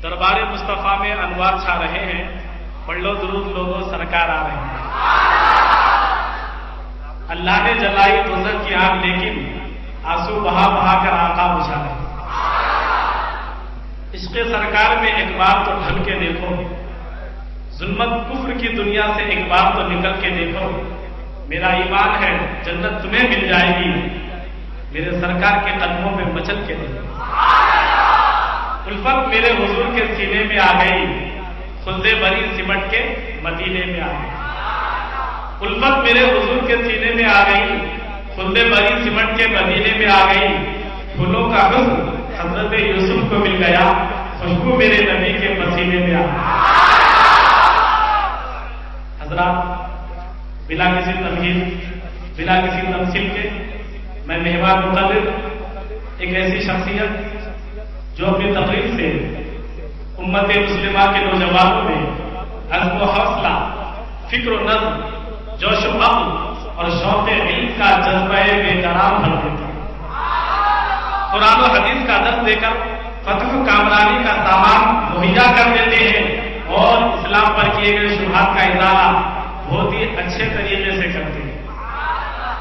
دربار مصطفیٰ میں انوار چھا رہے ہیں، پڑھ لو درود لوگوں سرکار آ رہے ہیں۔ اللہ نے جلائی دوزخ کی آگ لیکن آنسو بہا بہا کر آقا بجھا رہے ہیں۔ عشق سرکار میں ایک بار تو ڈھل کے دیکھو، ظلمت کفر کی دنیا سے ایک بار تو نکل کے دیکھو، میرا ایمان ہے جنت تمہیں مل جائے گی، میرے سرکار کے قدموں پہ مچل کے دیکھو۔ الفت میرے حضور کے سینے میں آ گئی، خلد بری سمٹ کے مدینے میں آ گئی۔ الفت میرے حضور کے سینے میں آ گئی، خلد بری سمٹ کے مدینے میں آ گئی۔ پھولوں کا حسن حضرت یوسف کو مل گیا، خوشبو میرے نبی کے پسینے میں آ گئی۔ حضرات، بلا کسی تمہید، بلا کسی تمثیل کے میں مہمان مقرر ایک ایسی شخصیت جو اپنی تقریر سے امت مسلمہ کے نوجوانوں میں عزم و حوصلہ، فکر و نظم، جوش و عقل اور شوق علم کا جذبہ بے قرار بھر دیتا ہے۔ قرآن و حدیث کا درس دے کر فتح و کامرانی کا سامان مہیا کر دیتے ہیں اور اسلام پر کیے گئے شبہات کا ازالہ بہت ہی اچھے طریقے سے کرتے ہیں۔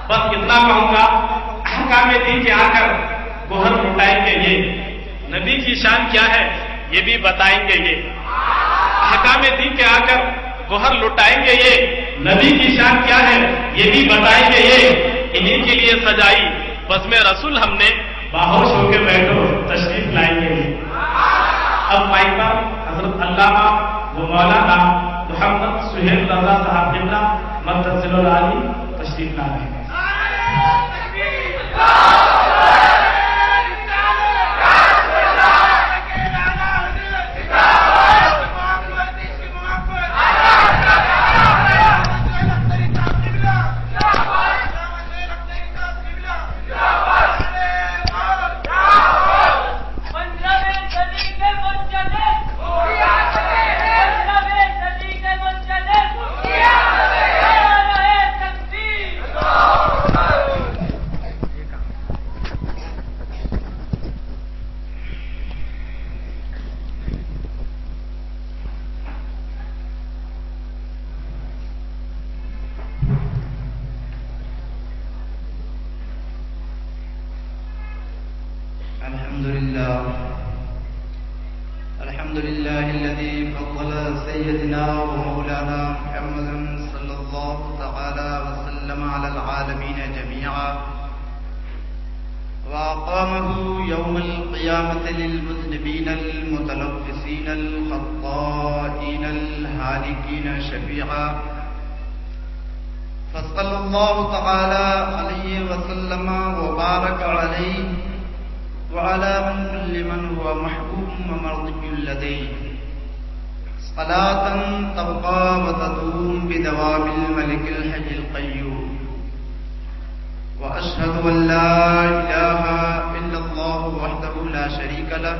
بس اتنا کہوں گا، احکام دین کے آ کر گوہر لٹائیں گے یہ، نبی کی شان کیا ہے یہ بھی بتائیں گے یہ۔ احکام دین کے آ کر گوہر لٹائیں گے یہ، نبی کی شان کیا ہے یہ بھی بتائیں گے یہ۔ انہیں کے لیے سجائی بزم رسول ہم نے، باہوش ہو کے بیٹھو تشریف لائیں گے یہ۔ اب مائک پر حضرت علامہ و مولانا محمد سہیل رضا صاحب قبلہ متصل العالی تشریف لا رہے ہیں۔ الحمد لله الذي فضل سيدنا ومولانا محمد صلى الله تعالى وسلم على العالمين جميعا، وأقامه يوم القيامة للمذنبين المتلبسين الخطائين الهالكين شفيعا، فصلى الله تعالى عليه وسلم وبارك عليه وعلى كل من هو محبوب ومرضي لديه، صلاة تبقى وتدوم بدوام الملك الحي القيوم، وأشهد أن لا إله إلا الله وحده لا شريك له،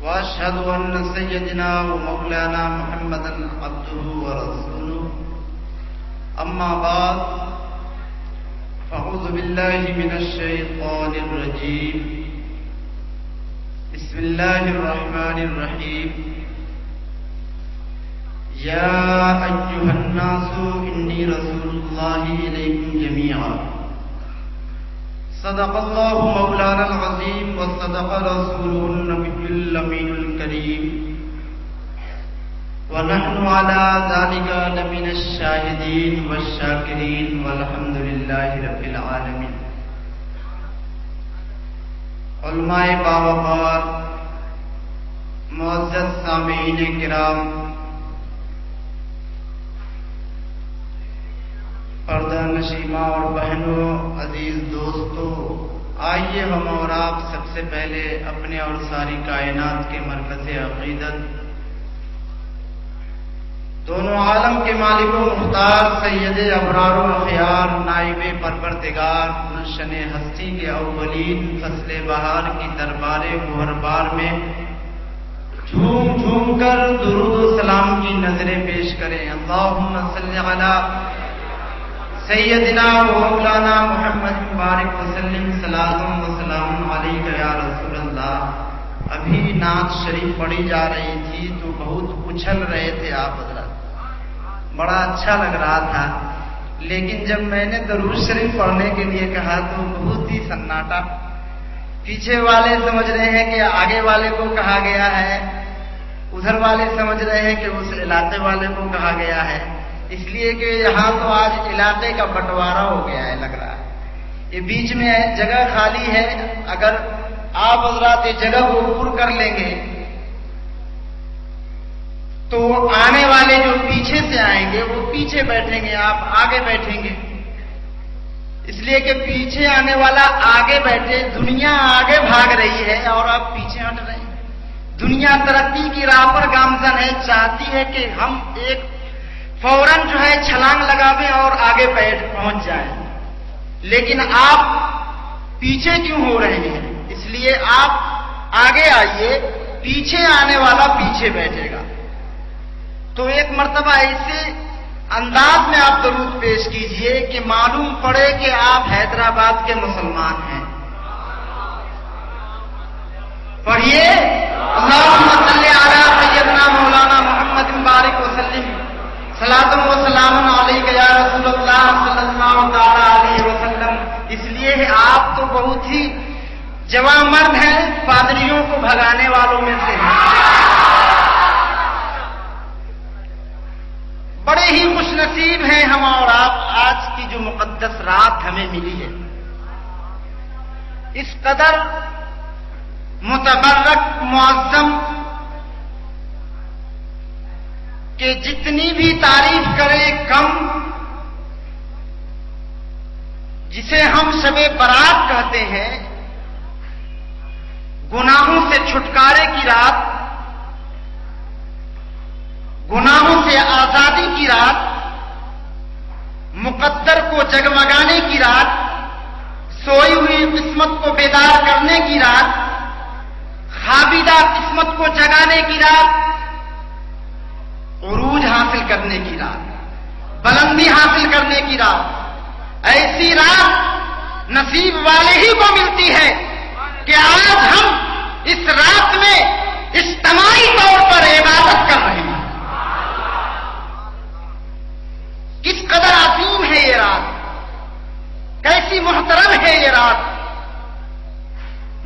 وأشهد أن سيدنا ومولانا محمدا عبده ورسوله، أما بعد، فأعوذ بالله من الشيطان الرجيم، بسم الله الرحمن الرحيم، يا أيها الناس إني رسول الله إليكم جميعا، صدق الله مولانا العظيم وصدق رسوله النبي الأمين الكريم، ونحن على ذلك لمن الشاهدين والشاكرين والحمد لله رب العالمين۔ علماء باوقار، معزز سامعین کرام، پردہ نشیمہ اور بہنوں، عزیز دوستوں، آئیے ہم اور آپ سب سے پہلے اپنے اور ساری کائنات کے مرکز عقیدت، دونوں عالم کے مالک و مختار، سید ابرار و اخیار، نائب پروردگار، گلشن ہستی کے اولین، فصل بہار کی دربار گوہربار میں جھوم جھوم کر درود و سلام کی نظریں پیش کریں۔ اللہم صلی علی سیدنا و مولانا محمد مبارک وسلم، صلاۃ و سلام علیک یا رسول اللہ ابھی نعت شریف پڑھی جا رہی تھی تو بہت اچھل رہے تھے آپ حضرات، بڑا اچھا لگ رہا تھا، لیکن جب میں نے درود شریف پڑھنے کے لیے کہا تو بہت ہی سناٹا، پیچھے والے سمجھ رہے ہیں کہ آگے والے کو کہا گیا ہے، ادھر والے سمجھ رہے ہیں کہ اس علاقے والے کو کہا گیا ہے، اس لیے کہ یہاں تو آج علاقے کا بٹوارا ہو گیا ہے لگ رہا ہے۔ یہ بیچ میں جگہ خالی ہے، اگر آپ حضرات یہ جگہ کو پر کر لیں گے تو آنے والے جو پیچھے سے آئیں گے وہ پیچھے بیٹھیں گے، آپ آگے بیٹھیں گے، اس لیے کہ پیچھے آنے والا آگے بیٹھے، دنیا آگے بھاگ رہی ہے اور آپ پیچھے ہٹ رہے ہیں۔ دنیا ترقی کی راہ پر گامزن ہے، چاہتی ہے کہ ہم ایک فوراً جو ہے چھلانگ لگاویں اور آگے پہنچ جائیں، لیکن آپ پیچھے کیوں ہو رہے ہیں؟ اس لیے آپ آگے آئیے، پیچھے آنے والا پیچھے بیٹھے گا۔ تو ایک مرتبہ ایسے انداز میں آپ درود پیش کیجئے کہ معلوم پڑے کہ آپ حیدرآباد کے مسلمان ہیں۔ پڑھیے اللہم صلی علی سیدنا مولانا محمد بارک وسلم صلاۃ و سلام علیک یا رسول اللہ صلی اللہ تعالی علیہ وسلم۔ اس لیے آپ تو بہت ہی جوان مرد ہیں، پادریوں کو بھگانے والوں میں سے ہیں، بڑے ہی خوش نصیب ہیں ہم اور آپ، آج کی جو مقدس رات ہمیں ملی ہے، اس قدر متبرک معظم کہ جتنی بھی تعریف کریں کم، جسے ہم شب برات کہتے ہیں، گناہوں سے چھٹکارے کی رات، گناہوں سے آزادی کی رات، مقدر کو جگمگانے کی رات، سوئی ہوئی قسمت کو بیدار کرنے کی رات، خوابیدہ قسمت کو جگانے کی رات، عروج حاصل کرنے کی رات، بلندی حاصل کرنے کی رات۔ ایسی رات نصیب والے ہی کو ملتی ہے کہ آج ہم اس رات میں اجتماعی طور پر عبادت کر رہے ہیں۔ کس قدر عظیم ہے یہ رات، کیسی محترم ہے یہ رات۔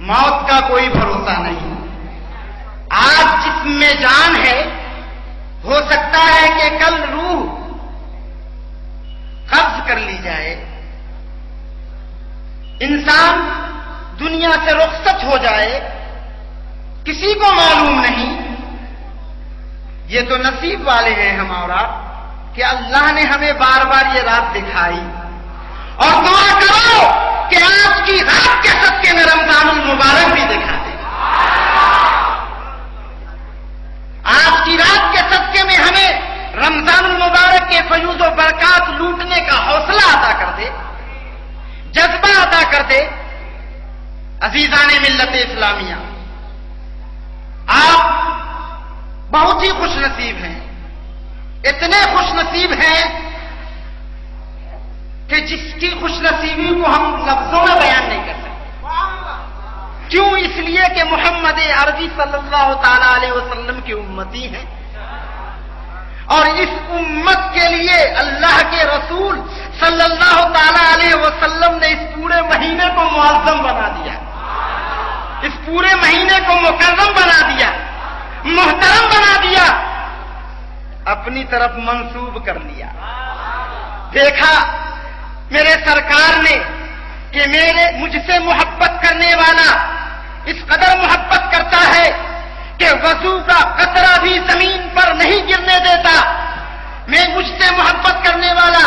موت کا کوئی بھروسہ نہیں، آج جسم میں جان ہے، ہو سکتا ہے کہ کل روح قبض کر لی جائے، انسان دنیا سے رخصت ہو جائے، کسی کو معلوم نہیں۔ یہ تو نصیب والے ہیں ہم اور آپ کہ اللہ نے ہمیں بار بار یہ رات دکھائی، اور دعا کرو کہ آج کی رات کے صدقے میں رمضان المبارک بھی دکھا دے۔ آج کی رات کے صدقے میں ہمیں رمضان المبارک کے فیوز و برکات لوٹنے کا حوصلہ عطا کر دے، جذبہ عطا کر دے۔ عزیزان ملت اسلامیہ، آپ بہت ہی خوش نصیب ہیں، اتنے خوش نصیب ہیں کہ جس کی خوش نصیبی کو ہم لفظوں میں بیان نہیں کر سکتے۔ کیوں؟ اس لیے کہ محمد عربی صلی اللہ تعالی علیہ وسلم کی امتی ہیں، اور اس امت کے لیے اللہ کے رسول صلی اللہ تعالی علیہ وسلم نے اس پورے مہینے کو معظم بنا دیا، اس پورے مہینے کو مکرم بنا دیا، محترم بنا دیا، اپنی طرف منسوب کر لیا۔ دیکھا میرے سرکار نے کہ مجھ سے محبت کرنے والا اس قدر محبت کرتا ہے کہ وضو کا قطرہ بھی زمین پر نہیں گرنے دیتا۔ میں مجھ سے محبت کرنے والا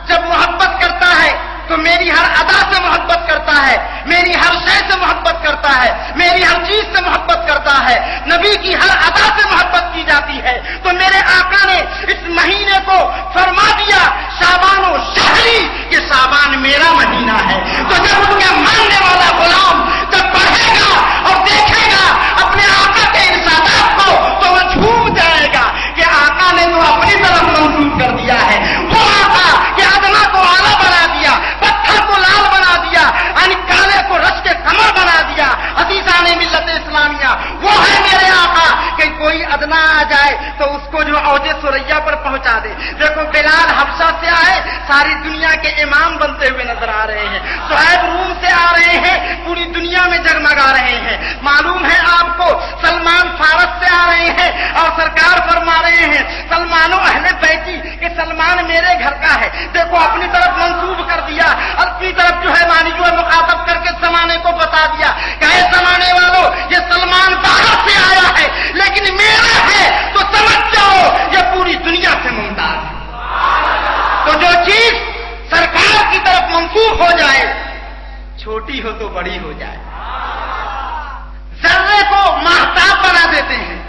جب محبت کرتا ہے تو میری ہر ادا سے محبت کرتا ہے، میری ہر شے سے محبت کرتا ہے، میری ہر چیز سے محبت کرتا ہے، نبی کی ہر ادا سے محبت کی جاتی ہے۔ تو میرے آقا نے اس مہینے کو فرما دیا شعبان و شہری، کہ شعبان میرا مہینہ ہے۔ تو جب ان کے ماننے والا غلام جب پڑھے گا اور دیکھے گا اپنے آقا کے ارشادات کو تو وہ جھوم جائے گا کہ آقا نے تو اپنی طرف منسوب کر دیا ہے۔ وہ آقا کہ ادنا کو اعلیٰ بنا دیا، پتھر کو لال بنا دیا، یعنی کالے کو رش کے کمر بنا دیا۔ عزیزان ملت اسلامیہ، وہ ادنا آ جائے تو اس کو جو اوج ثریا پر پہنچا دے. دیکھو بلال حبشہ سے آئے, ساری دنیا کے امام بنتے ہوئے نظر آ رہے ہیں. صہیب روم سے آ رہے ہیں, پوری دنیا میں جگمگا رہے ہیں. معلوم ہے آپ کو سلمان فارس سے آ رہے ہیں اور سرکار فرما رہے ہیں سلمان و اہل بیتی کہ سلمان میرے گھر کا ہے. دیکھو اپنی طرف منسوب کر دیا, اپنی طرف جو ہے مانی جو ہے مخاطب کر کے زمانے کو بتا دیا کہ اے زمانے والوں یہ سلمان باہر سے آیا ہے لیکن میرا ہے تو سمجھ جاؤ یہ پوری دنیا سے ممتاز ہے. تو جو چیز سرکار کی طرف منسوب ہو جائے, چھوٹی ہو تو بڑی ہو جائے. ذرے کو ماہتاب بنا دیتے ہیں,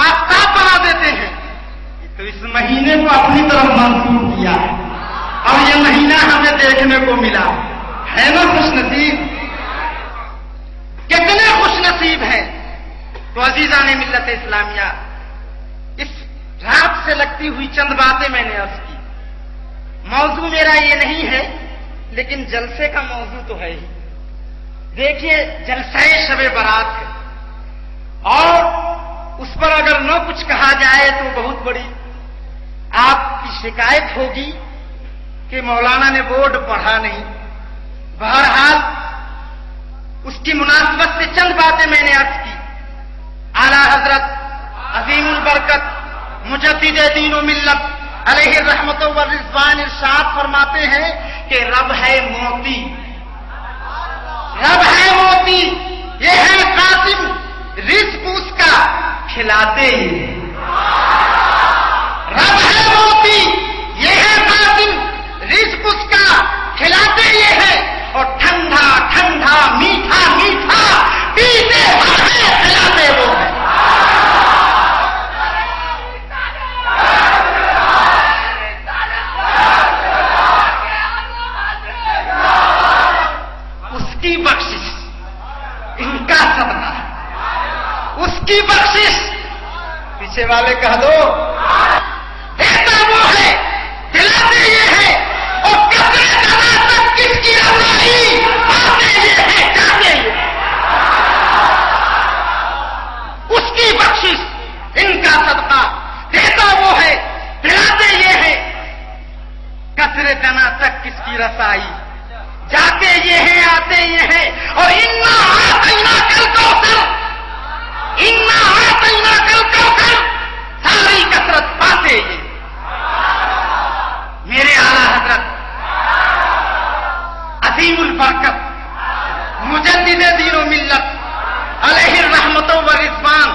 آفتاب بنا دیتے ہیں. تو اس مہینے کو اپنی طرف منسوب کیا ہے اور یہ مہینہ ہمیں دیکھنے کو ملا ہے نا. خوش نصیب, کتنے خوش نصیب ہیں. تو عزیزان ملت اسلامیہ, اس رات سے لگتی ہوئی چند باتیں میں نے عرض کی. موضوع میرا یہ نہیں ہے لیکن جلسے کا موضوع تو ہے ہی. دیکھیے جلسہ شب برات ہے اور اس پر اگر نہ کچھ کہا جائے تو بہت بڑی آپ کی شکایت ہوگی کہ مولانا نے بورڈ پڑھا نہیں. بہرحال اس کی مناسبت سے چند باتیں میں نے عرض کی. اعلیٰ حضرت عظیم البرکت مجدد دین و ملت علیہ الرحمت و رضوان ارشاد فرماتے ہیں کہ رب ہے موتی, رب ہے موتی, یہ ہے قاسم, رزق اس کا کھلاتے ہی. رب ہے موتی, یہ ہے قاسم, رزق اس کا کھلاتے یہ ہے, اور ٹھنڈا ٹھنڈا میٹھا میٹھا پیتے ہیں کھلاتے وہ ہیں. اس کی بخشش ان کا صدقہ, اس کی بخشش پیچھے والے کہہ دو دیتا وہ ہے دلاتے یہ ہے, اور کتنے طرح تک کس کی رضائی پاتے یہ ہے جاتے یہ. اس کی بخشش ان کا صدقہ دیتا وہ ہے دلاتے یہ ہے. کثرے تنا تک کس کی رسائی جاتے یہ ہیں آتے یہ ہیں. اور انا آتینا کل کوثر, انا آتینا کل کوثر, ساری کثرت پاتے یہ. میرے اعلیٰ حضرت عظیم البرکت مجدد دین و ملت علیہ الرحمت و رضوان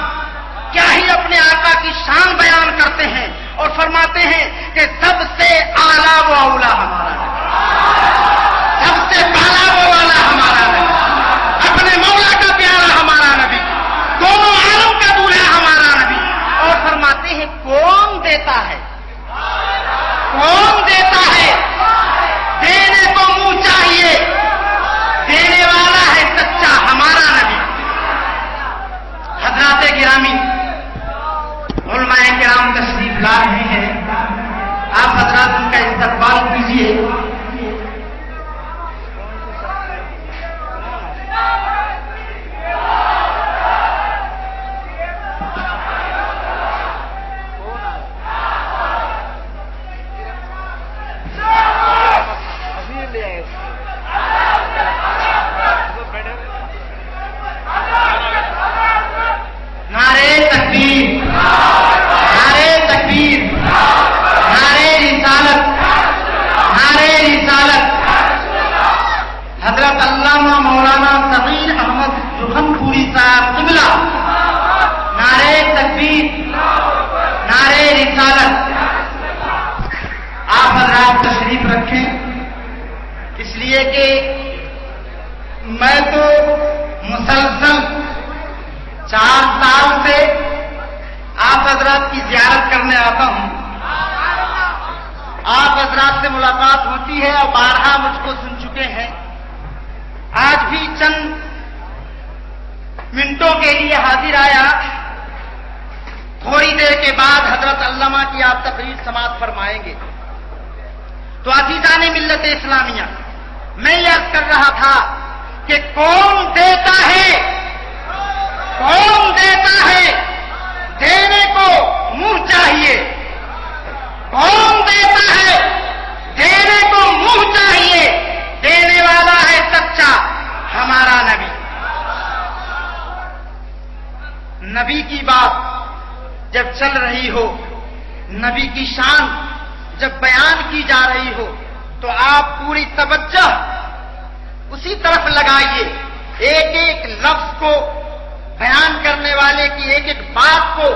کیا ہی اپنے آقا کی شان بیان کرتے ہیں اور فرماتے ہیں کہ سب سے اعلیٰ و اولا ہمارا نبی, سب سے بالا و والا ہمارا نبی, اپنے مولا کا پیارا ہمارا نبی, دونوں عالم کا دولہا ہمارا نبی. اور فرماتے ہیں کون دیتا ہے, کون دیتا ہے, دینے کو منہ چاہیے, دینے والا ہے سچا ہمارا نبی. حضرات گرامی, علماء کرام تشریف لا رہے ہیں, آپ حضرات ان کا استقبال کیجیے. میں تو مسلسل 4 سال سے آپ حضرات کی زیارت کرنے آتا ہوں. آپ حضرات سے ملاقات ہوتی ہے اور بارہا مجھ کو سن چکے ہیں. آج بھی چند منٹوں کے لیے حاضر آیا. تھوڑی دیر کے بعد حضرت علامہ کی آپ تقریر سماعت فرمائیں گے. تو عزیزان ملت اسلامیہ, میں یہ عرض کر رہا تھا کہ کون دیتا ہے, کون دیتا ہے, نبی کی بات جب چل رہی ہو، نبی کی شان جب بیان کی جا رہی ہو تو آپ پوری توجہ اسی طرف لگائیے، ایک ایک لفظ کو، بیان کرنے والے کی ایک ایک بات کو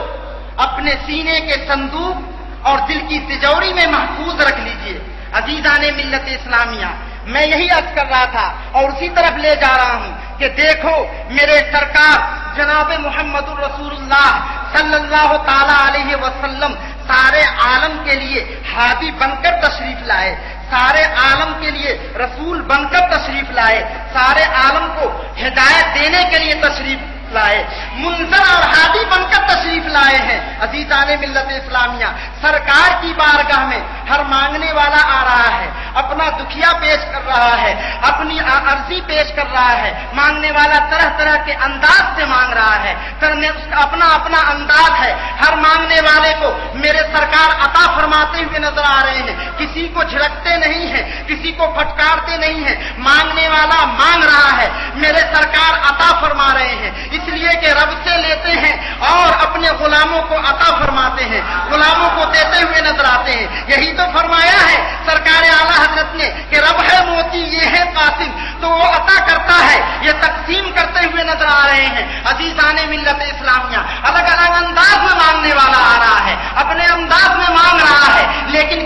اپنے سینے کے صندوق اور دل کی تجوری میں محفوظ رکھ لیجئے۔ عزیزان ملت اسلامیہ، میں یہی عرض کر رہا تھا اور اسی طرف لے جا رہا ہوں کہ دیکھو میرے سرکار جناب محمد الرسول اللہ صلی اللہ تعالی علیہ وسلم سارے عالم کے لیے ہادی بن کر تشریف لائے، سارے عالم کے لیے رسول بن کر تشریف لائے، سارے عالم کو ہدایت دینے کے لیے تشریف لائے، منذر اور ہادی بن کر تشریف لائے ہیں۔ عزیزان ملت اسلامیہ، سرکار کی بارگاہ میں ہر مانگنے والا آ رہا ہے، اپنا دکھیا پیش کر رہا ہے، اپنی عرضی پیش کر رہا ہے، مانگنے والا طرح طرح کے انداز سے مانگ رہا ہے، کرنے اس کا اپنا اپنا انداز ہے۔ ہر مانگنے والے کو میرے سرکار عطا فرماتے ہوئے نظر آ رہے ہیں، کسی کو جھڑکتے نہیں ہیں، کسی کو پھٹکارتے نہیں ہیں، مانگنے والا مانگ رہا ہے، میرے سرکار عطا فرما رہے ہیں، اس لیے کہ رب سے لیتے ہیں اور اپنے غلاموں کو عطا فرماتے ہیں، غلاموں کو دیتے ہوئے نظر آتے ہیں۔ یہی تو فرمایا ہے سرکار اعلیٰ حضرت نے کہ رب ہے موتی یہ ہے قاسم، تو وہ عطا کرتا ہے، یہ تقسیم کرتے ہوئے نظر آ رہے ہیں۔ عزیزان ملت اسلامیہ، الگ الگ انداز میں مانگنے والا آ رہا ہے، اپنے انداز میں مانگ رہا ہے، لیکن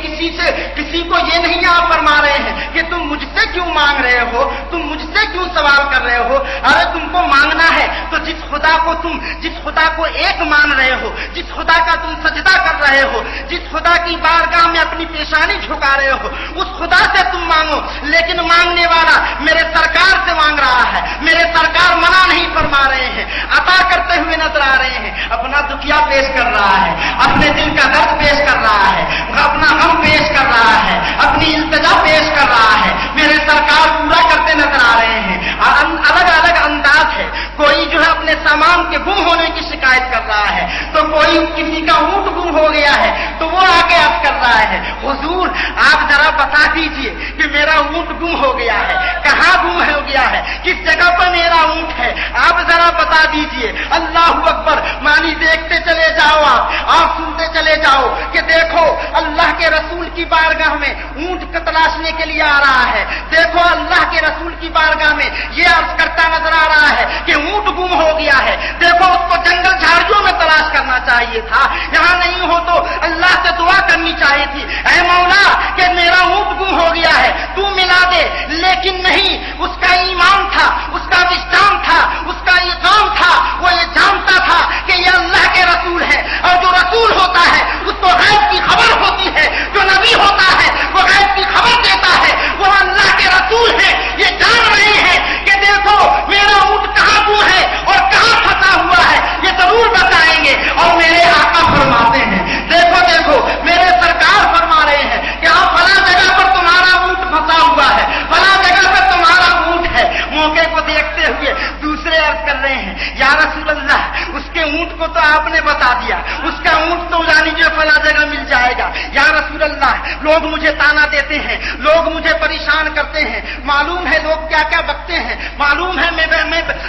کسی کو یہ نہیں آپ فرما رہے ہیں کہ تم مجھ سے کیوں مانگ رہے ہو، تم مجھ سے کیوں سوال کر رہے ہو۔ ارے تم کو مانگنا ہے تو جس خدا کو ایک مان رہے ہو، جس خدا کا تم سجدہ کر رہے ہو، جس خدا کی بارگاہ میں اپنی پیشانی جھکا رہے ہو، اس خدا سے تم مانگو۔ لیکن مانگنے والا میرے سرکار سے مانگ رہا ہے، میرے سرکار منع نہیں فرما رہے ہیں، عطا کرتے ہوئے نظر آ رہے ہیں، اپنا دکھیا پیش کر رہا ہے، اپنے دل کا درد پیش کر رہا ہے، اپنا غم پیش کر رہا ہے، اپنی التجا پیش کر رہا ہے، میرے سرکار پورا کرتے نظر آ رہے ہیں۔ الگ الگ انداز ہے، کوئی جو ہے اپنے سامان کے گم ہونے کی شکایت کر رہا ہے، تو کوئی کسی کا اونٹ گم ہو گیا ہے تو وہ آ کے عرض کر رہا ہے حضور آپ ذرا بتا دیجئے کہ میرا اونٹ گم ہو گیا ہے، کہاں گم ہو گیا ہے، کس جگہ پر میرا اونٹ ہے، آپ ذرا بتا دیجئے۔ اللہ اکبر، مانی دیکھتے چلے جاؤ، آپ سنتے چلے جاؤ کہ دیکھو اللہ کے رسول کی بارگاہ میں اونٹ کو تلاشنے کے لیے آ رہا ہے، دیکھو اللہ کے رسول کی بارگاہ میں یہ عرض کرتا نظر آ رہا ہے کہ اونٹ گم ہو گیا ہے، دیکھو اس کو جنگل جھاڑیوں میں تلاش کرنا چاہیے تھا، یہاں نہیں ہو تو اللہ سے دعا کرنی چاہیے تھی، اے مولا کہ میرا اونٹ گم ہو گیا ہے تو ملا دے۔ لیکن نہیں، اس کا ایمان تھا، اس کا وجدان تھا، اس کا ایمان تھا، وہ یہ جانتا تھا کہ یہ اللہ کے رسول ہے، اور جو رسول ہوتا ہے اس کو غیب کی خبر ہوتی ہے، جو نبی ہوتا ہے وہ غیب کی خبر دیتا ہے، وہ اللہ کے رسول ہے، یہ جان رہے ہیں کہ دیکھو میرا اونٹ کہاں گم ہے اور کہاں پھنسا ہوا ہے، یہ ضرور بتائیں گے۔ اور میرے آقا فرماتے ہیں، دیکھو میرے سرکار فرما رہے ہیں کہ آپ فلاں جگہ پر تمہارا اونٹ پھنسا ہوا ہے، فلاں جگہ پر تمہارا اونٹ ہے۔ موقع کو دیکھتے ہوئے دوسرے عرض کر رہے ہیں یا رسول اللہ اس کے اونٹ کو تو آپ نے بتا دیا، اس کا اونٹ تو جانی جو فلاں جگہ مل جائے گا۔ یا رسول اللہ لوگ مجھے تانا دیتے ہیں، لوگ مجھے پریشان کرتے ہیں، معلوم ہے لوگ کیا کیا بکتے ہیں، معلوم ہے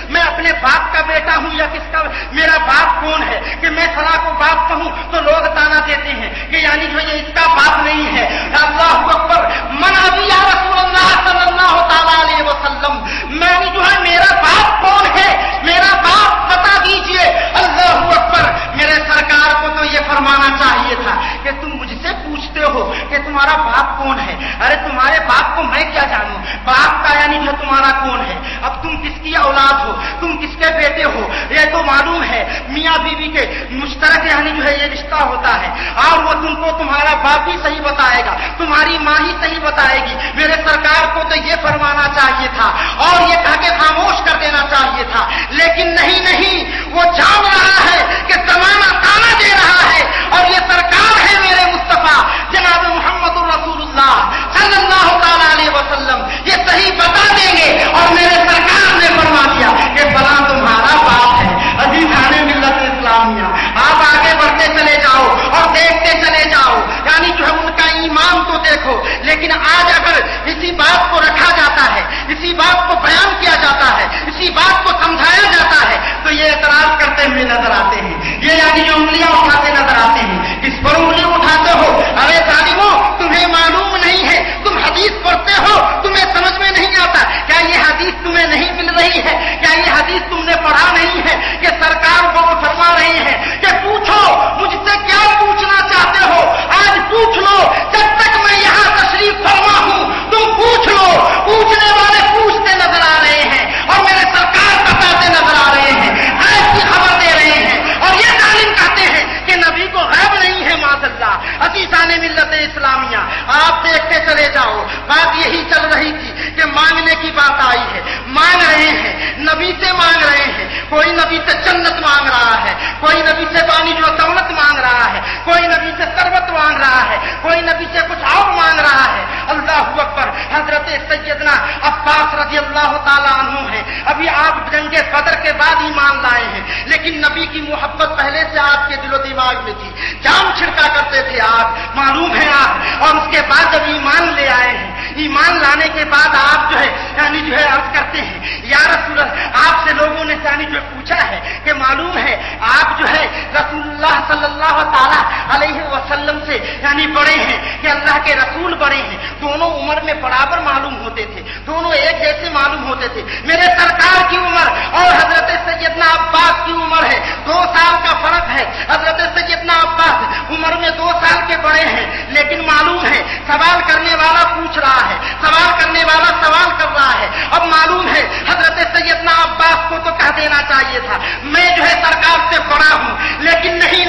میں اپنے باپ کا بیٹا ہوں یا کس کا، میرا باپ کون ہے کہ میں فلاں کو باپ کہوں تو لوگ تانا دیتے ہیں کہ یعنی جو یہ اس کا باپ نہیں ہے۔ اللہ اکبر، من ابھی یا رسول اللہ صلی اللہ تعالی علیہ وسلم، میں نے جو ہے میرا باپ کون ہے، میرا باپ بتا دیجئے۔ اللہ اکبر، میرے سرکار کو تو یہ فرمانا چاہیے تھا کہ تم مجھ سے پوچھتے ہو کہ تمہارا باپ کون ہے، ارے تمہارے باپ کو میں کیا جانوں، باپ کا یعنی جو تمہارا کون ہے، اب تم کس کی اولاد ہو، تم کس کے بیٹے ہو، یہ تو معلوم ہے میاں بیوی کے مشترک یعنی جو ہے یہ رشتہ ہوتا ہے، اور وہ تم کو تمہارا باپ ہی صحیح بتائے گا، تمہاری ماں ہی صحیح بتائے گی۔ میرے سرکار کو تو یہ فرمانا چاہیے تھا اور یہ کہہ کے خاموش کر دینا چاہیے تھا، لیکن نہیں، وہ جان رہا ہے کہ زمانہ تانا دے رہا ہے، اور یہ سرکار ہے میرے مصطفیٰ جناب محمد الرسول اللہ صلی اللہ تعالی علیہ وسلم، یہ صحیح بتا دیں گے۔ اور میرے سرکار نے فرما دیا کہ فلاں تمہارا باپ ہے۔ عزیزان ملت اسلامیہ، آپ آگے بڑھتے چلے جاؤ اور دیکھتے چلے جاؤ، یعنی جو ہے ان کا ایمان تو دیکھو۔ لیکن آج اگر اسی بات کو رکھا جاتا ہے، اسی بات کو بیان کیا جاتا ہے، اسی بات کو سمجھایا جاتا ہے تو یہ اعتراض کرتے ہوئے نظر آتا कोई नबी से पानी जो दौलत मांग रहा है, कोई नबी से शरबत मांग रहा है, कोई नबी से कुछ और मांग रहा है। अल्लाहु अकबर। हजरत सैयदना अब्बास रजी अल्लाह ताला अन्हु है, अभी आप जंगे बदर के बाद ईमान लाए हैं, लेकिन नबी की मोहब्बत पहले से आपके दिलो दिमाग में थी, जाम छिड़का करते थे आप, मालूम है आप। और उसके बाद जब ईमान ले आए हैं, ईमान लाने के बाद आप जो है यानी जो है अर्ज करते हैं या रसूल, आपसे लोगों ने यानी जो पूछा है कि मालूम है आप जो है रसूलुल्लाह सल्लल्लाहु ताला अलैहि वसल्लम से यानी बड़े हैं कि अल्लाह के रसूल बड़े हैं, दोनों उम्र में बराबर मालूम होते थे, दोनों एक जैसे मालूम होते थे। मेरे सरकार की उम्र और हजरत सैयदना अब्बास की उम्र है 2 साल का फर्क है। हजरत सैयदना अब्बास उम्र में 2 साल के बड़े हैं, लेकिन मालूम है सवाल करने वाला पूछ रहा है, सवाल करने वाला सवाल कर रहा है। अब मालूम है हजरत सैयदना अब्बास को तो कह देना चाहिए था मैं जो है सरकार से बड़ा हूं, लेकिन नहीं,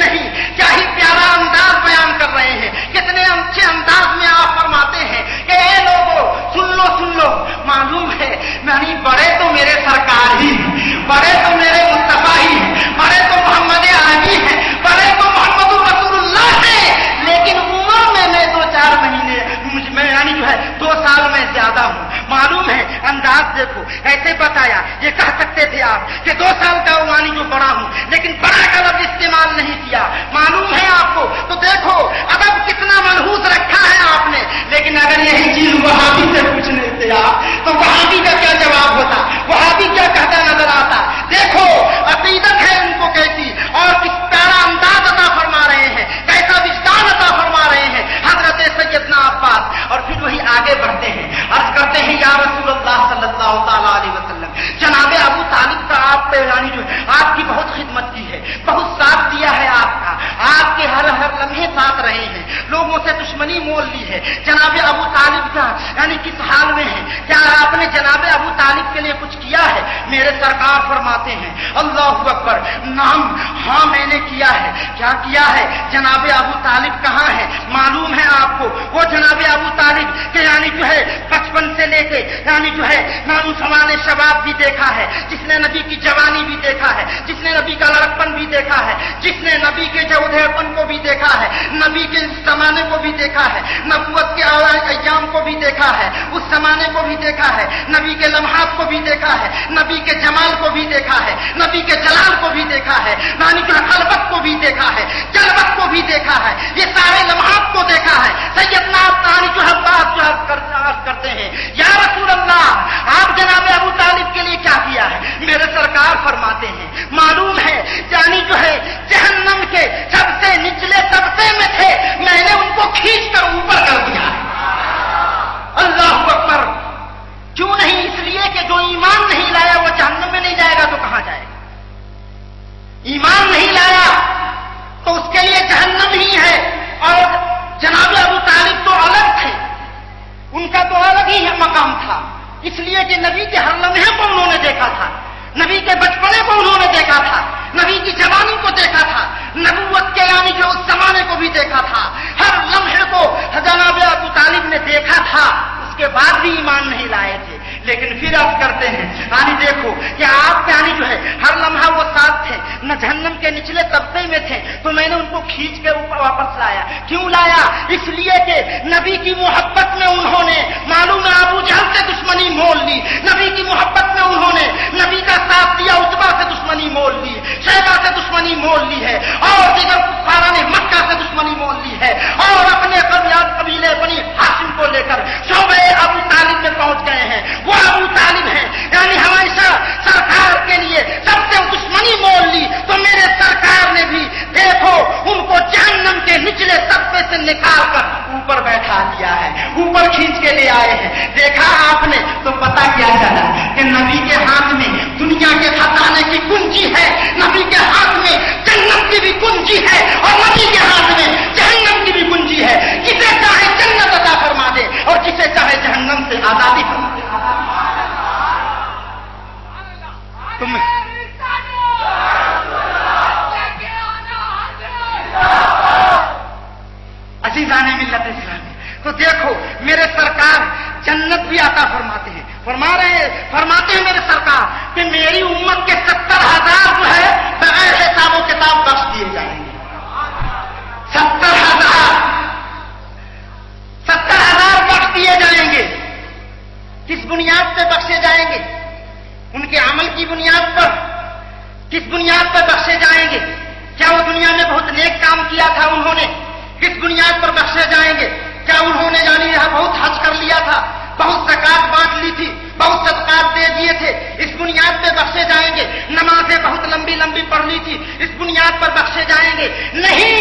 क्या ही प्यारा अंदाज बयान कर रहे हैं, कितने अच्छे अंदाज में आप फरमाते हैं कि ए लोगों सुन लो, मालूम है यानी बड़े तो मेरे सरकार ही हैं, बड़े तो मेरे मुस्तफा ही हैं, बड़े तो मोहम्मद अरबी हैं, बड़े तो मोहम्मद रसूलुल्लाह हैं, लेकिन उम्र में मैं 2-4 महीने मैं यानी जो है 2 साल में ज्यादा हूं। मालूम है अंदाज देखो, ऐसे बताया, ये कह सकते थे आप कि 2 साल का वानी जो बड़ा हूं, लेकिन बड़ा का लफ्ज इस्तेमाल नहीं किया। मालूम है आपको, तो देखो अदब कितना मनहूस रखा है आपने। लेकिन अगर यही चीज वहाबी से पूछने थे आप, तो वहाबी का क्या जवाब होता, वहाबी क्या कहता नजर आता। देखो अकीदत है उनको कैसी, और किस प्यारा अंदाज अता फरमा रहे हैं, कैसा विस्तार अता फरमा रहे हैं हजरत सैयदना अब्बास। और फिर वही आगे बढ़ते हैं, अर्ज करते हैं या रसूलुल्लाह सल्लल्लाहु ताला अलैहि वसल्लम, जनाबे अबू तालिब का आप पे यानी जो आपकी बहुत खिदमत की है, बहुत साथ दिया है आपका, आपके हर लम्हे साथ रहे हैं, लोगों से दुश्मनी मोल ली है। जनाबे अबू तालिब का यानी किस हाल में है, क्या आपने जनाबे अबू तालिब के लिए कुछ किया है? मेरे सरकार फरमाते हैं अल्लाहु अकबर, नाम हाँ मैंने किया है। क्या किया है? जनाबे अबू तालिब कहाँ है? मालूम है आपको, वो जनाबे अबू तालिब के यानी जो है बचपन से लेके यानी जो है नानू समाने शबाब भी देखा है, जिसने नबी की जवानी भी देखा है, जिसने नबी का लड़कपन भी देखा है, जिसने नबी के जौधेपन को भी देखा है, नबी के जमाने को भी देखा है, नबूवत के अय्याम को भी देखा है, उस जमाने को भी देखा है, नबी के लम्हात को भी देखा है, नबी के जमाल को भी देखा है, नबी के जलाल को भी देखा है, नानी के खलबत को भी देखा है, जलबत को भी देखा है, ये सारे लम्हात को देखा है। सैयदना तानी जो है बात जो करते हैं या रसूल अल्लाह आप जनाबे अबू तालिब के लिए क्या किया है? मेरे सरकार फरमाते हैं मालूम है यानी जो है जहन्नम के सबसे निचले तबके में थे, मैंने उनको खींच कर ऊपर कर दिया है। अल्लाहु अकबर। क्यों नहीं? इसलिए कि जो ईमान नहीं लाया वो जहन्नम में नहीं जाएगा तो कहां जाएगा? ईमान नहीं लाया तो उसके लिए जहन्नम ही है। और जनाबे अबू तालिब तो अलग थे, उनका तो अलग ही मकाम था, इसलिए कि नबी के हर लम्हे को उन्होंने देखा था, नबी के बचपने को उन्होंने देखा था, नबी की जवानी को देखा था, नबूवत के यानी कि उस जमाने को भी देखा था, हर लम्हे को जनाबे अबू तालिब ने देखा था। उसके बाद भी ईमान नहीं लाए थे, लेकिन फिर अर्ज करते हैं यानी देखो कि आप यानी जो है हर लम्हा वो साथ थे, न जहन्नम के निचले तबके में थे, तो मैंने उनको खींच के ऊपर वापस लाया। क्यों लाया? इसलिए कि नबी की मोहब्बत में उन्होंने मालूम है अबू जहल से दुश्मनी मोल ली, नबी की मोहब्बत में उन्होंने नबी का साथ दिया, उतबा से दुश्मनी मोल ली, शैबा से दुश्मनी मोल ली है, और दिगर कुफारा ने मक्का से दुश्मनी मोल ली है, और अपने कबीले बनी हाशिम को लेकर शोबे अबू तालिब में पहुंच गए हैं। वो अबू तालिब हैं यानी हमेशा सरकार के लिए सबसे दुश्मनी मोल ली, तो मेरे सरकार ने भी देखो उनको जहन्नम के निचले तबके से निकाल कर ऊपर बैठा दिया है, ऊपर खींच के ले आए हैं। देखा आपने तो पता क्या चला कि नबी के हाथ में दुनिया के खजाने की कुंजी है, नबी के हाथ में जन्नत की भी कुंजी है, और नबी के हाथ में जहन्नम की भी कुंजी है। किसे चाहे जन्नत अता फरमा दे और किसे चाहे जहन्नम से आजादी फरमा दे। तुम अजीजाने मिल्लत इस्लामी, तो देखो मेरे सरकार जन्नत भी आता फरमाते हैं, फरमाते हैं मेरे सरकार कि मेरी उम्मत के 70,000 जो है बगैर हिसाब किताब किस बुनियाद पर बख्शे जाएंगे? क्या वो दुनिया में बहुत नेक काम किया था उन्होंने? किस बुनियाद पर बख्शे जाएंगे? क्या उन्होंने यानी यहाँ बहुत हज कर लिया था, बहुत ज़कात बांट ली थी, बहुत सदकात दे दिए थे, इस बुनियाद पर बख्शे जाएंगे? नमाजें बहुत लंबी लंबी पढ़ ली थी, इस बुनियाद पर बख्शे जाएंगे? नहीं,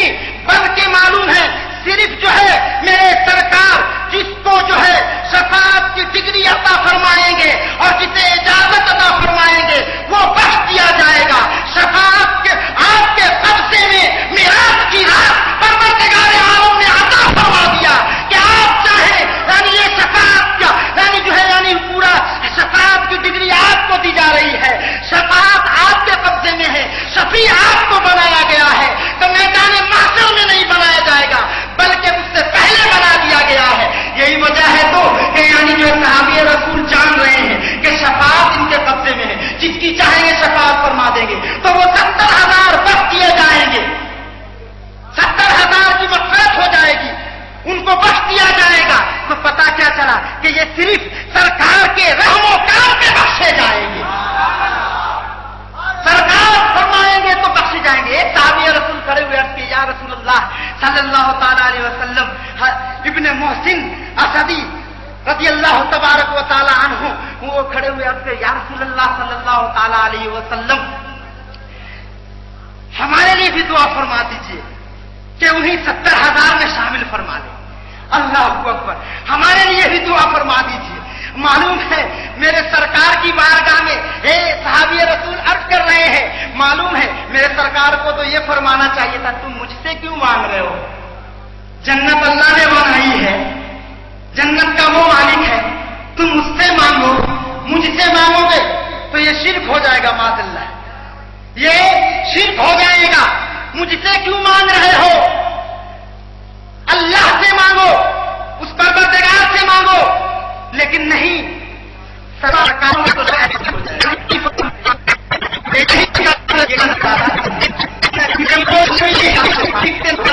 बल्कि मालूम है सिर्फ जो है मेरे सरकार जिसको जो है शफाअत की डिग्री अता फरमाएंगे और जिसे इजाजत अता फरमाएंगे वो बख्श दिया जाएगा। शफाअत के आपके कब्जे में मिराज की रात परवरदिगार आलम ने अता फरमा दिया कि आप चाहे यानी ये शफाअत का यानी जो है यानी पूरा शफाअत की डिग्री आपको दी जा रही है, शफाअत आपके कब्जे में है, शफी आपको बनाया गया है, तो मैदान महशर में नहीं बनाया जाएगा बल्कि उससे पहले बना दिया गया है। यही वजह है तो कि यानी जो सहाबी रसूल जान रहे हैं कि शफाअत इनके कब्जे में है, जिसकी चाहेंगे शफाअत फरमा देंगे, तो वो 70,000 बख्श दिए जाएंगे, 70,000 की मग़फ़िरत हो जाएगी, उनको बख्श दिया जाएगा। तो पता क्या चला कि ये सिर्फ सरकार के रहमो काम पे बख्शे जाएंगे, सरकार फरमाएंगे तो बख्शे जाएंगे। एक सहाबी रसूल खड़े हुए अर्ज़ किया, या रसूल अल्लाह सल्लल्लाहु ताला अलैहि वसल्लम, इब्ने मोहसिन असदी रज़ी अल्लाह तबारक व ताला अन्हु वो खड़े हुए अर्ज़ किया, या रसूल अल्लाह सल्लल्लाहु ताला अलैहि वसल्लम हमारे लिए भी दुआ फरमा दीजिए कि उन्हीं 70,000 में शामिल फरमा लें। अल्लाहु अकबर, हमारे लिए भी दुआ फरमा दीजिए। मालूम है मेरे सरकार की बारगाह में सहाबी रसूल अर्ज कर रहे हैं, मालूम है मेरे सरकार को तो ये फरमाना चाहिए था, तुम मुझसे क्यों मांग रहे हो? जन्नत अल्लाह ने बनाई है, जन्नत का वो मालिक है, तुम मुझसे मांगो, मुझसे मांगोगे तो ये शिर्क हो जाएगा, माज़अल्लाह ये शिर्क हो जाएगा। मुझसे क्यों मांग रहे हो? अल्लाह से मांगो, उस परवरदिगार से मांगो। लेकिन नहीं, सरकार तो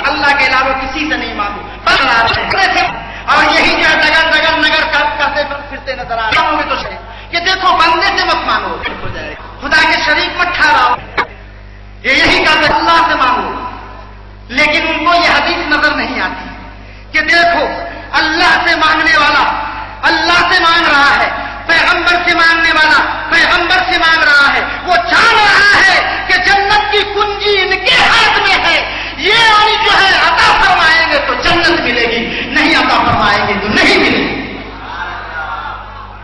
अल्लाह के अलावा किसी से नहीं मांगो, और यही जो नगर नगर नगर करते फिरते नजर आ रहे होंगे तो सही कि देखो बंदे से मत मांगो, हो जाएगा, खुदा के शरीक मत ठहराओ, यही कहते अल्लाह से मांगो। लेकिन उनको यह हदीस नजर नहीं आती कि देखो अल्लाह से मांगने वाला अल्लाह से मांग रहा है, पैगंबर से मांगने वाला पैगंबर से मांग रहा है, वो जान रहा है कि जन्नत की कुंजी इनके हाथ में है, ये वाली जो है अता फरमाएंगे तो जन्नत मिलेगी, नहीं अता फरमाएंगे तो नहीं मिलेगी।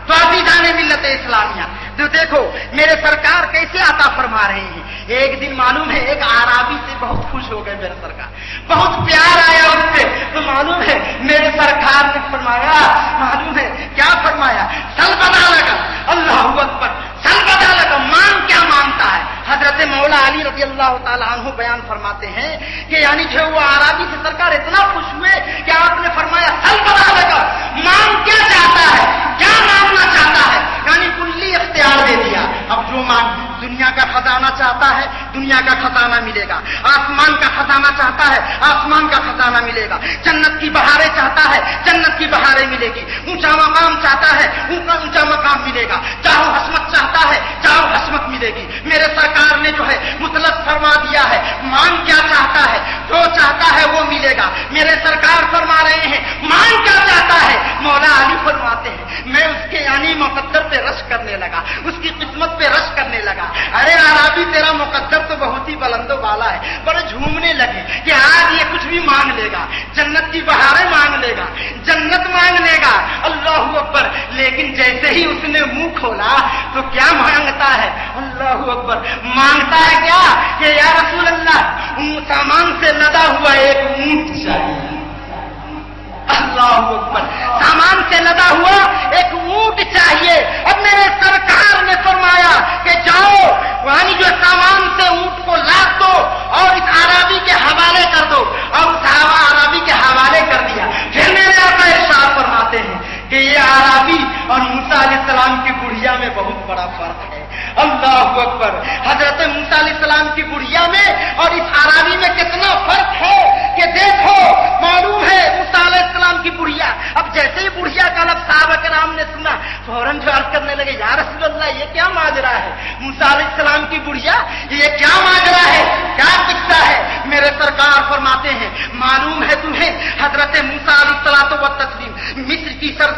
तो अज़ीज़ाने मिल्लत इस्लामिया, तो देखो मेरे सरकार कैसे अता फरमा रहे हैं। एक दिन मालूम है एक आराबी से बहुत खुश हो गए मेरे सरकार, बहुत प्यार आया उससे, तो मालूम है मेरे सरकार ने फरमाया, मालूम है क्या फरमाया, सल बता लगा, अल्लाहु अकबर, सल बता लगा, मांग क्या मांगता है। हजरत मौला अली रज़ी अल्लाह ताला अन्हु बयान फरमाते हैं कि यानी जो वो आराबी से सरकार इतना खुश हुए कि आपने फरमाया सल बता लगा, मांग क्या चाहता है, क्या मांगना चाहता है, यानी कुल्ली इख्तियार दे दिया। अब जो मांग दुनिया का खजाना चाहता है, दुनिया का खजाना मिलेगा, आसमान का खजाना चाहता है, आसमान का खजाना मिलेगा, जन्नत की बहारें चाहता है, जन्नत की बहारें मिलेगी, ऊंचा मकाम चाहता है, ऊंचा मकाम मिलेगा, चाहो हस्मत चाहता है, चाहो हस्मत मिलेगी। मेरे सरकार ने जो है मुतलक फरमा दिया है, मांग क्या चाहता है, जो चाहता है वो मिलेगा। मेरे सरकार फरमा रहे हैं मांग क्या चाहता है, मौला अली फरमाते हैं मैं उसके यानी मुकद्दर पे रश करने लगा, उसकी किस्मत पे रश करने लगा। अरे आराबी तेरा मुकद्दर तो बहुत ही बुलंदो वाला है, बड़े झूमने लगे कि आज ये कुछ भी मांग लेगा, जन्नत की बहारें मांग लेगा, जन्नत मांग लेगा, अल्लाहु अकबर। लेकिन जैसे ही उसने मुंह खोला तो क्या मांगता है, अल्लाहु अकबर, मांगता है क्या कि या रसूल अल्लाह सामान से लदा हुआ एक ऊंट चाहिए। अल्लाहु अकबर, सामान से लदा हुआ एक ऊंट चाहिए। अब मेरे सरकार ने फरमाया कि जाओ यानी जो सामान से ऊंट को लाद दो और इस आराबी के हवाले कर दो, और उस आराबी के हवाले कर दिया। फिर मेरे आका इरशाद फरमाते हैं कि ये आराबी और मूसा अलैहिस्सलाम की बुढ़िया में बहुत बड़ा फर्क है। अल्लाहु अकबर, हजरत मूसा अलैहिस्सलाम की बुढ़िया में और इस आराबी में कितना फर्क है कि देखो मालूम है मूसा अलैहिस्सलाम की बुढ़िया, अब जैसे ही बुढ़िया का लफ्ज़ सहाबा किराम ने सुना फौरन जो अर्ज करने लगे या रसूल अल्लाह ये क्या माजरा है। मूसा अलैहिस्सलाम की बुढ़िया ये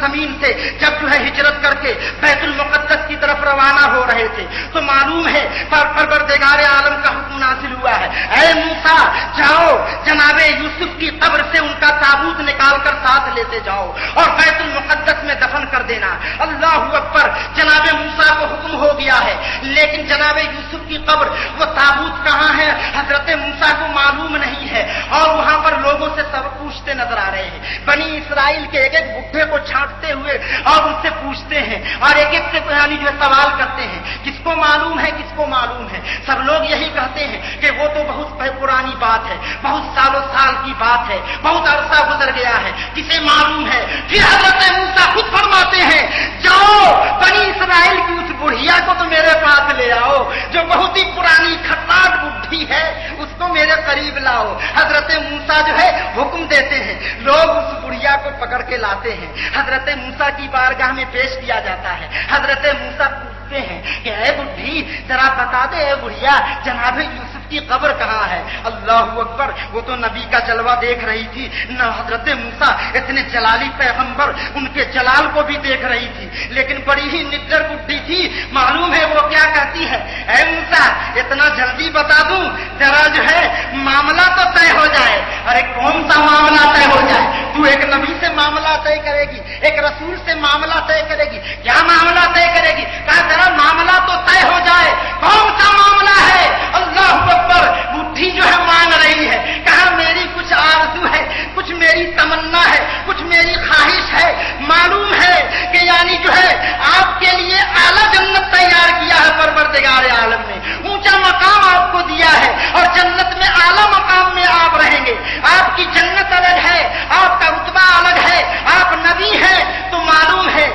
सरजमीन से जब जो है हिजरत करके बैतुल मुक़द्दस की तरफ रवाना हो रहे थे तो मालूम है परवरदिगार आलम का हुक्म नाज़िल हुआ है, ऐ मूसा जाओ जनाबे यूसुफ की कब्र से उनका ताबूत निकाल कर साथ लेते जाओ और बैतुल मुक़द्दस में दफन कर देना। अल्लाहु अकबर। जनाबे मूसा को हुक्म हो गया है, लेकिन जनाबे यूसुफ की कब्र वो ताबूत कहाँ है हजरत मूसा को मालूम नहीं है और वहां पर लोगों से सब पूछते नजर आ रहे हैं। बनी इसराइल के एक एक बुढ़े को छांटते हुए और उनसे पूछते हैं और एक एक से यानी जो सवाल करते हैं, किसको मालूम है, किसको मालूम है। सब लोग यही कहते हैं कि वो तो बहुत पुरानी बात है, बहुत सालों साल की बात है, बहुत अरसा गुजर गया है, किसे मालूम है। फिर हजरत मूसा खुद फरमाते हैं, जाओ बनी इसराइल की उस बुढ़िया को तो मेरे पास ले आओ जो बहुत ही पुरानी खतरनाक बुढ़ी है, उसको मेरे करीब लाओ। हजरत मूसा जो है हुक्म देते हैं, लोग उस बुढ़िया को पकड़ के लाते हैं, हजरत मूसा की बारगाह में पेश किया जाता है। हजरत मूसा पूछते हैं कि ऐ बुढ़ी जरा बता दे, ऐ बुढ़िया जनाबे यूसुफ की कब्र कहाँ है। अल्लाहु अकबर। वो तो नबी का जलवा देख रही थी न, हजरत मूसा इतने जलाली पैगंबर उनके जलाल को भी देख रही थी, लेकिन बड़ी ही निड्डर बुढ़ी थी। मालूम है वो क्या कहती है, ऐ मूसा इतना जल्दी बता दूं जरा जो है मामला तो तय हो जाए। अरे कौन सा मामला तय हो जाए, तू एक नबी से मामला तय करेगी, एक रसूल से मामला तय करेगी, क्या मामला तय करेगी। कहा जरा मामला तो तय हो जाए, कौन सा मामला है। अल्लाहु अकबर। बुढ़ी जो है मांग रही है, कहा मेरी कुछ आरज़ू है, कुछ मेरी तमन्ना है, कुछ मेरी ख्वाहिश है। मालूम है कि यानी जो है आपके लिए आला जन्नत तैयार किया है परवरदिगार आलम ने, ऊंचा मकाम आपको दिया है और जन्नत में आला मकाम में आप रहेंगे। आपकी जन्नत अलग है, आपका रुतबा अलग है, आप नबी हैं, तो मालूम है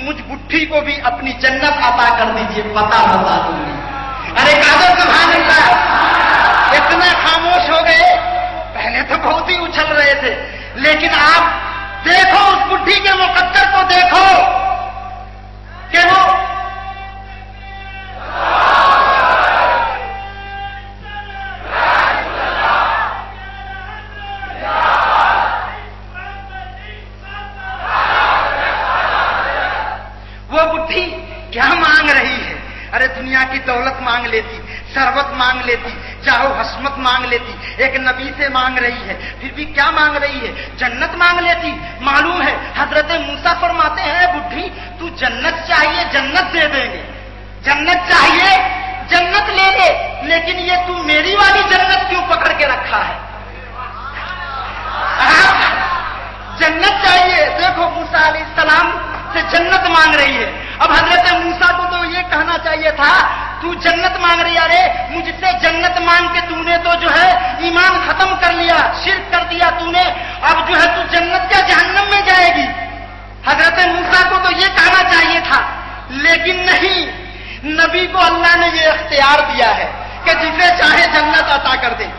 मुझ बुढ़ी को भी अपनी जन्नत अता कर दीजिए, पता बता दूंगी। अरे कादर सुभान अल्लाह। इतने खामोश हो गए, पहले तो बहुत ही उछल रहे थे, लेकिन आप देखो उस बुढ़ी के मुकद्दर को देखो कि वो बुढ़ी क्या मांग रही है। अरे दुनिया की दौलत मांग लेती, शरबत मांग लेती, चाहो हसमत मांग लेती, एक नबी से मांग रही है, फिर भी क्या मांग रही है, जन्नत मांग लेती। मालूम है हजरत मूसा फरमाते हैं, बुढ़ी तू जन्नत चाहिए जन्नत दे देंगे, जन्नत चाहिए जन्नत ले ले, लेकिन ये तू मेरी वाली जन्नत क्यों पकड़ के रखा है। जन्नत चाहिए। देखो मूसा अलैहिस्सलाम से जन्नत मांग रही है। अब हजरत मूसा को तो ये कहना चाहिए था, तू जन्नत मांग रही है, अरे मुझसे जन्नत मांग के तूने तो जो है ईमान खत्म कर लिया, शिर्क कर दिया तूने, अब जो है तू जन्नत क्या जहन्नम में जाएगी। हजरत मूसा को तो ये कहना चाहिए था, लेकिन नहीं, नबी को अल्लाह ने ये इख्तियार दिया है कि जिसे चाहे जन्नत अता कर दे।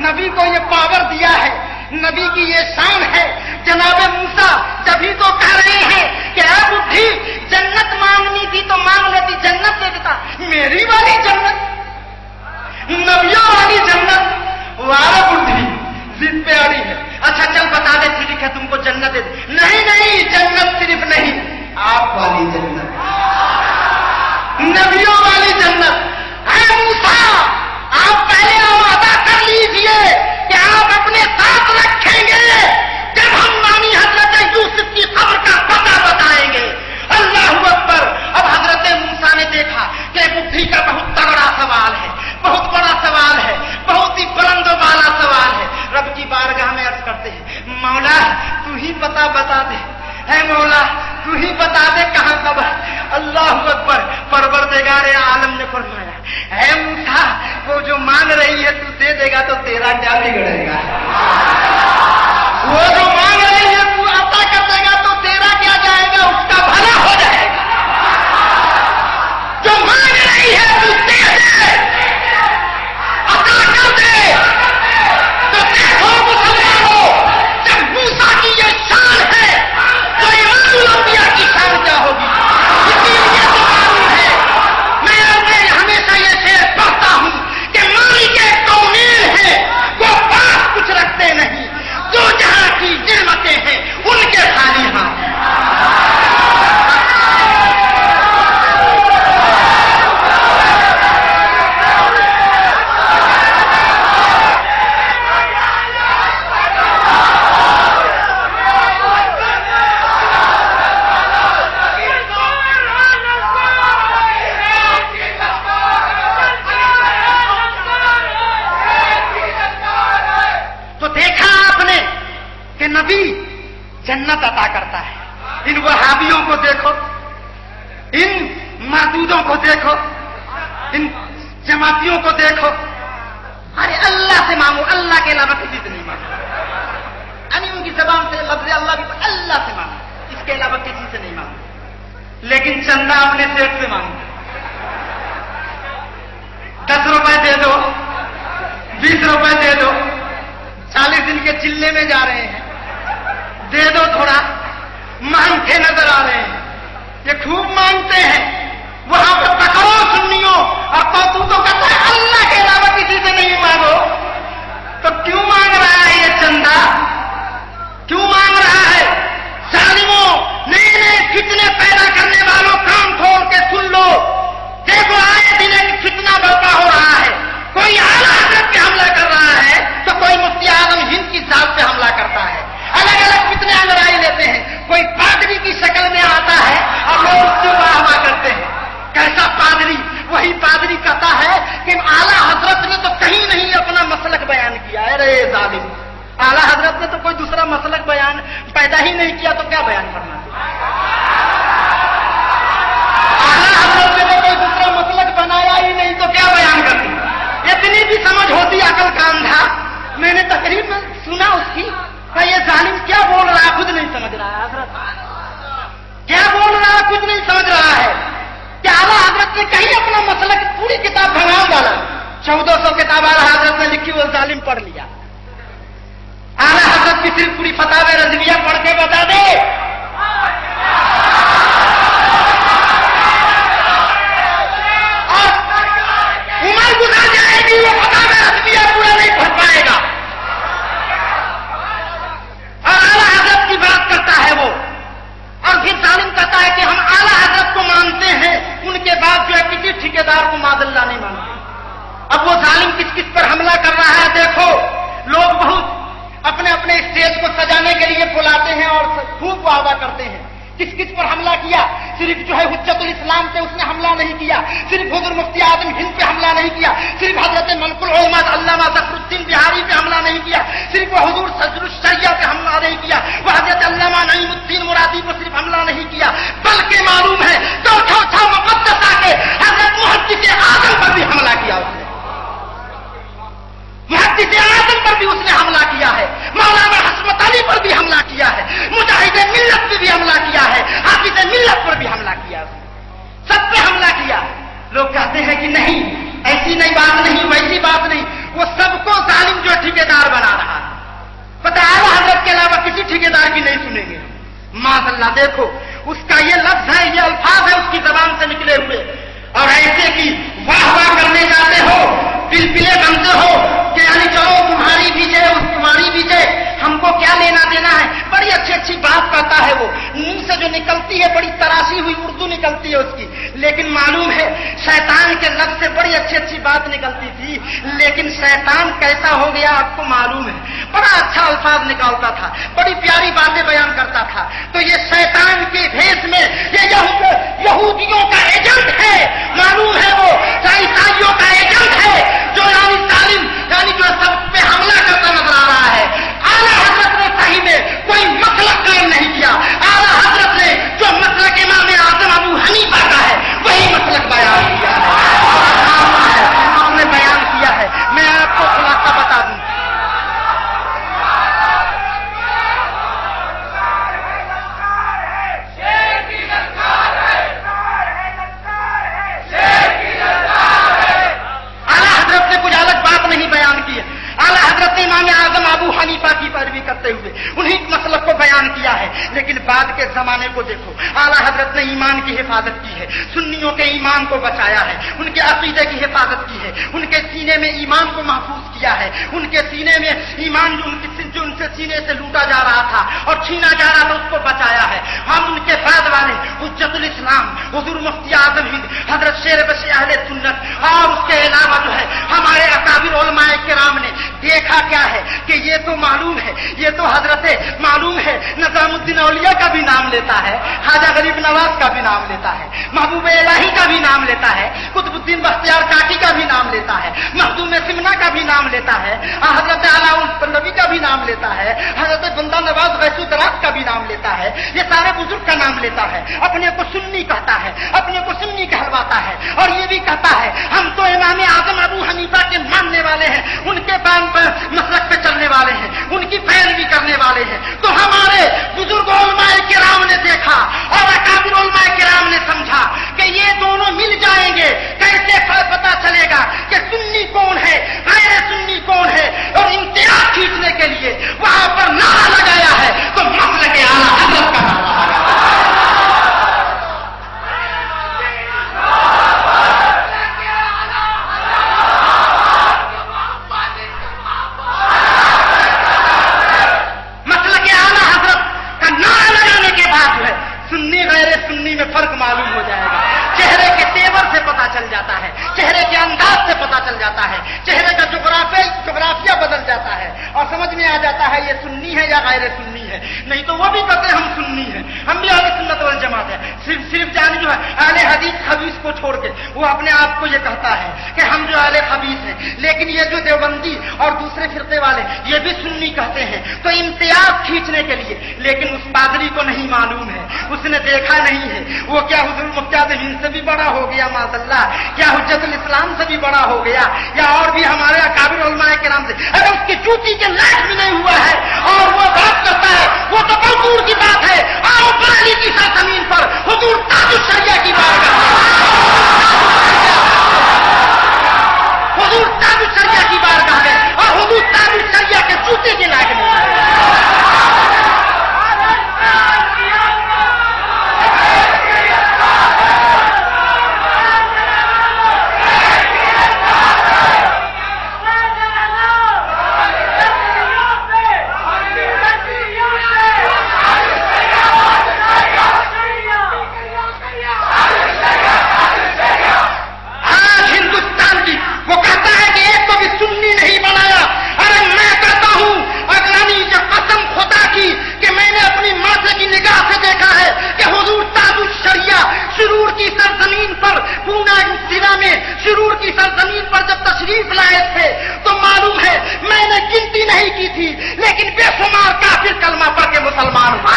नबी को ये पावर दिया है, नबी की ये शान है। जनाबे मूसा तभी तो कह रहे हैं कि ऐ बुढ़ी जन्नत मांगनी थी तो मांग लेती, जन्नत दे देता। मेरी वाली जन्नत, नबियों वाली जन्नत, वाला बुढ़ी जिद पे अड़ी है। अच्छा चल बता दे, ठीक है तुमको जन्नत दे दे। नहीं नहीं, जन्नत सिर्फ नहीं, आप वाली जन्नत, नबियों वाली जन्नत। ऐ मूसा आप पहले वादा कर लीजिए कि आप अपने साथ रखेंगे जब हम नानी हजरत यूसुफ की खबर का पता बताएंगे। अल्लाहु अकबर। अब हजरत मूसा ने देखा कि बुद्धि का बहुत तगड़ा सवाल है, बहुत बड़ा सवाल है, बहुत ही बुलंद वाला सवाल है। रब की बारगाह में अर्ज करते हैं, मौला तू ही पता बता दे, है मौला तू ही बता दे कहां कब। अल्लाहु अकबर। परवरदिगार आलम ने फरमाया, है मूसा वो जो मांग रही है तू दे देगा तो तेरा क्या बिगड़ेगा। वो जो मांग रही है तू अता कर देगा तो तेरा क्या जाएगा, उसका भला हो जाएगा। जो मांग रही है तू दे दे, अता कर दे। तो देखो मुसलमानों, जब मूसा की ये शान है तो इमामुल अंबिया की शान क्या होगी। इसीलिए तो मालूम है, मैं हमेशा ये शेर पढ़ता हूं कि मालिक कौनीन है, वो पास कुछ रख नबी जन्नत अता करता है। इन वहाबियों को देखो, इन मौजूदों को देखो, इन जमातियों को देखो। अरे अल्लाह से मांगो, अल्लाह के अलावा किसी से नहीं मांगो। यानी उनकी जबान से लफ्ज़ अल्लाह भी अल्लाह से मांगो, इसके अलावा किसी से नहीं मांगो। लेकिन चंदा अपने सेठ से मांगो। 10 रुपए दे दो, 20 रुपए दे दो, 40 दिन के चिल्ले में जा रहे हैं, दे दो थोड़ा, मांगते नजर आ रहे हैं। ये खूब मांगते हैं, वहां पर पकड़ो सुन्नियों और तू तो कहता है अल्लाह के अलावा किसी से नहीं मांगो। तो क्यों मांग रहा है ये चंदा, क्यों मांग रहा है? जालिमों, नए नए फितने पैदा करने वालों, कान खोल के सुन लो। देखो आए दिन एक फितना बर्पा हो रहा है। कोई आला हज़रत पे हमला कर रहा है तो कोई मुफ्ती आजम हिंद की जात पे हमला करता है। अलग अलग फितने अंगड़ाई लेते हैं। कोई पादरी की शक्ल में आता है और लोग उससे वाह करते हैं। कैसा पादरी? वही पादरी कहता है कि आला हजरत ने तो कहीं नहीं अपना मसलक बयान किया। अरे जालिम, आला हजरत ने तो कोई दूसरा मसलक बयान पैदा ही नहीं किया तो क्या बयान करना? आला हजरत ने तो कोई दूसरा मसलक बनाया ही नहीं तो क्या बयान करती? इतनी भी समझ होती अकल का अंधा। मैंने तकरीर में सुना उसकी, ये जालिम क्या बोल रहा है खुद नहीं समझ रहा है। हजरत क्या बोल रहा है कुछ नहीं समझ रहा है। कि आला हजरत ने कहीं अपना मसलक पूरी किताब भंगा डाला। 1400 किताब आला हजरत ने लिखी, वो जालिम पढ़ लिया। आला हजरत की सिर्फ पूरी फतावे रज़विया पढ़ के बता दे। और उम्र गुजर जाएगी, वो फतावे रज़विया पूरा नहीं पढ़ पाएगा। और आला हजरत की बात करता है वो, और फिर जालिम कहता है कि हम आला हजरत को मानते हैं, उनके बाद जो है किसी ठेकेदार को मादल्ला नहीं मानते। अब वो जालिम किस किस पर हमला कर रहा है देखो। लोग बहुत अपने अपने स्टेज को सजाने के लिए बुलाते हैं और खूब वादा करते हैं। किस किस पर हमला किया? सिर्फ जो है हुज्जतुल इस्लाम पे उसने हमला नहीं किया, सिर्फ हुजूर मुफ्ती आजम हिंद पे हमला नहीं किया, सिर्फ हजरत मलकुल उलमा अल्लामा ज़फरुद्दीन बिहारी पे हमला नहीं किया, सिर्फ हुजूर सदरुश शरिया पे हमला नहीं किया, वह हजरत अल्लामा नईमुद्दीन मुरादी पर सिर्फ हमला नहीं किया, बल्कि मालूम है चौथा मुक़द्दसा के हजरत मुहद्दिस आजम पर भी हमला किया उसने। मुहद्दिस आजम पर भी उसने हमला किया है, मौलाना हस्मत अली पर भी हमला किया है, मुजाहिद मिल्लत पे भी हमला किया है, हाफिज मिल्लत पर भी हमला किया, सब पे हमला किया। लोग कहते हैं कि नहीं, ऐसी नहीं बात नहीं, वैसी बात नहीं। वो सबको जालिम जो ठेकेदार बना रहा है। पता आला हजरत के अलावा किसी ठेकेदार की नहीं सुनेंगे। माशअल्लाह देखो, उसका ये लफ्ज है, ये अल्फाज है उसकी जबान से निकले हुए। और ऐसे की वाह वाह करने जाते हो, पिलपिले बनते हो कि यानी चलो तुम्हारी भी जय, उस तुम्हारी भी जय, हमको क्या लेना देना है। बड़ी अच्छी अच्छी बात करता है वो, मुंह से जो निकलती है बड़ी तराशी हुई उर्दू निकलती है उसकी, लेकिन मालूम है शैतान के लफ्ज से बड़ी अच्छी अच्छी बात निकलती थी। लेकिन शैतान कैसा हो गया आपको मालूम है, बड़ा अच्छा अल्फाज निकालता था, बड़ी प्यारी बातें बयान करता था। तो ये शैतान के भेष में ये यहूदियों का एजेंट है, मालूम है वो ईसाइयों का एजेंट है, जो यानी तालीम यानी जो सब पे हमला करता नजर आ रहा है। आला हजरत ने सही में कोई मसलक कायम नहीं किया। आला हजरत ने जो मसलक इमाम आजम अबू हनीफा का है वही मसलक बयान किया है, आपने बयान किया है। मैं आपको खुलासा बता दूं, आला हजरत ने इमाम आजम अबू हनीफा की पैरवी करते हुए उन्हीं मसलक को बयान किया है। लेकिन बाद के जमाने को देखो, आला हजरत ने ईमान की हिफाजत की है, सुन्नियों के ईमान को बचाया है, उनके अकीदे की हिफाजत की है, उनके सीने में ईमान को महफूज किया है, उनके सीने में ईमान जो उनसे सीने से लूटा जा रहा था और छीना जा रहा था उसको बचाया है। हम उनके बाद वाले हुज्जतुल इस्लाम हुजूर मुफ्ती आजम हिंद हजरत शेर बशे अहले सुन्नत और उसके अलावा जो है हमारे अकाबिर उलमाए किराम ने देखा क्या है कि ये तो मालूम है, ये तो हजरत मालूम है निजामुद्दीन औलिया का भी नाम लेता है, ख्वाजा गरीब नवाज का भी नाम लेता है, महबूब इलाही का भी नाम लेता है, कुतुबुद्दीन बख्तियार काकी का भी नाम लेता है, मखदूम सिमना का भी नाम लेता है, हजरत अलाउल पल्लवी का भी नाम नाम लेता है, हजरत बंदा नवाज गैसु दराज का भी नाम लेता है, ये सारे बुजुर्ग का नाम लेता है, अपने को सुन्नी कहता है, अपने को सुन्नी कहलवाता है, और ये भी कहता है हम तो इमाम आजम अबू हनीफा के मानने वाले हैं, उनके मसलक पे चलने वाले हैं, उनकी पैरवी करने वाले हैं। तो हमारे बुजुर्ग उलमाए किराम ने देखा और अकाबिर उलमाए किराम ने समझा कि ये दोनों मिल जाएंगे, कैसे पता चलेगा कि सुन्नी कौन है, गैर सुन्नी कौन है, और इम्तियाज खींचने के लिए वहां पर नारा लगाया है तो मसलक आला हजरत का नारा लगाया। मसलक आला हजरत का नारा लगाने के बाद है सुन्नी गैर सुन्नी में फर्क मालूम हो जाएगा। चेहरे के तेवर से पता चल जाता है, चेहरे के अंदाज से पता चल जाता है, चेहरे का जोग्राफिया बदल जाता है और समझ में आ जाता है ये सुन्नी है या गैर सुन्नी है। नहीं तो वो भी कहते हैं हम सुन्नी हैं, हम भी अहले सुन्नत वल जमात है। सिर्फ जानी जो है अहले हदीस खबीस को छोड़ के वो अपने आप को ये कहता है कि हम जो अहले खबीस हैं, लेकिन ये जो देवबंदी और दूसरे फिरके वाले ये भी सुन्नी कहते हैं। तो इम्तियाज खींचने के लिए, लेकिन उस पादरी को नहीं मालूम है, उसने देखा नहीं है वो क्या हुजूर मुफ्ती से भी बड़ा हो गया माशाअल्लाह, क्या हुज्जतुल इस्लाम से भी बड़ा हो गया, या और भी हमारे अकाबिर उलमाए किराम से, अगर उसकी जूती के लायक भी नहीं हुआ है और वो बात करता है, वो तो बहुत दूर की बात है। आओ बरेली की सरजमीन पर हुजूर ताजुश शरिया की बात करते हैं, हुजूर ताजुश शरिया की बात करते हैं, और हुजूर ताजुश शरिया के जूते के लायक नहीं है। शुरूर की सरजमीन पर जब तशरीफ लाए थे तो मालूम है मैंने गिनती नहीं की थी, लेकिन बेशुमार काफिर कलमा पढ़ के मुसलमान हुआ।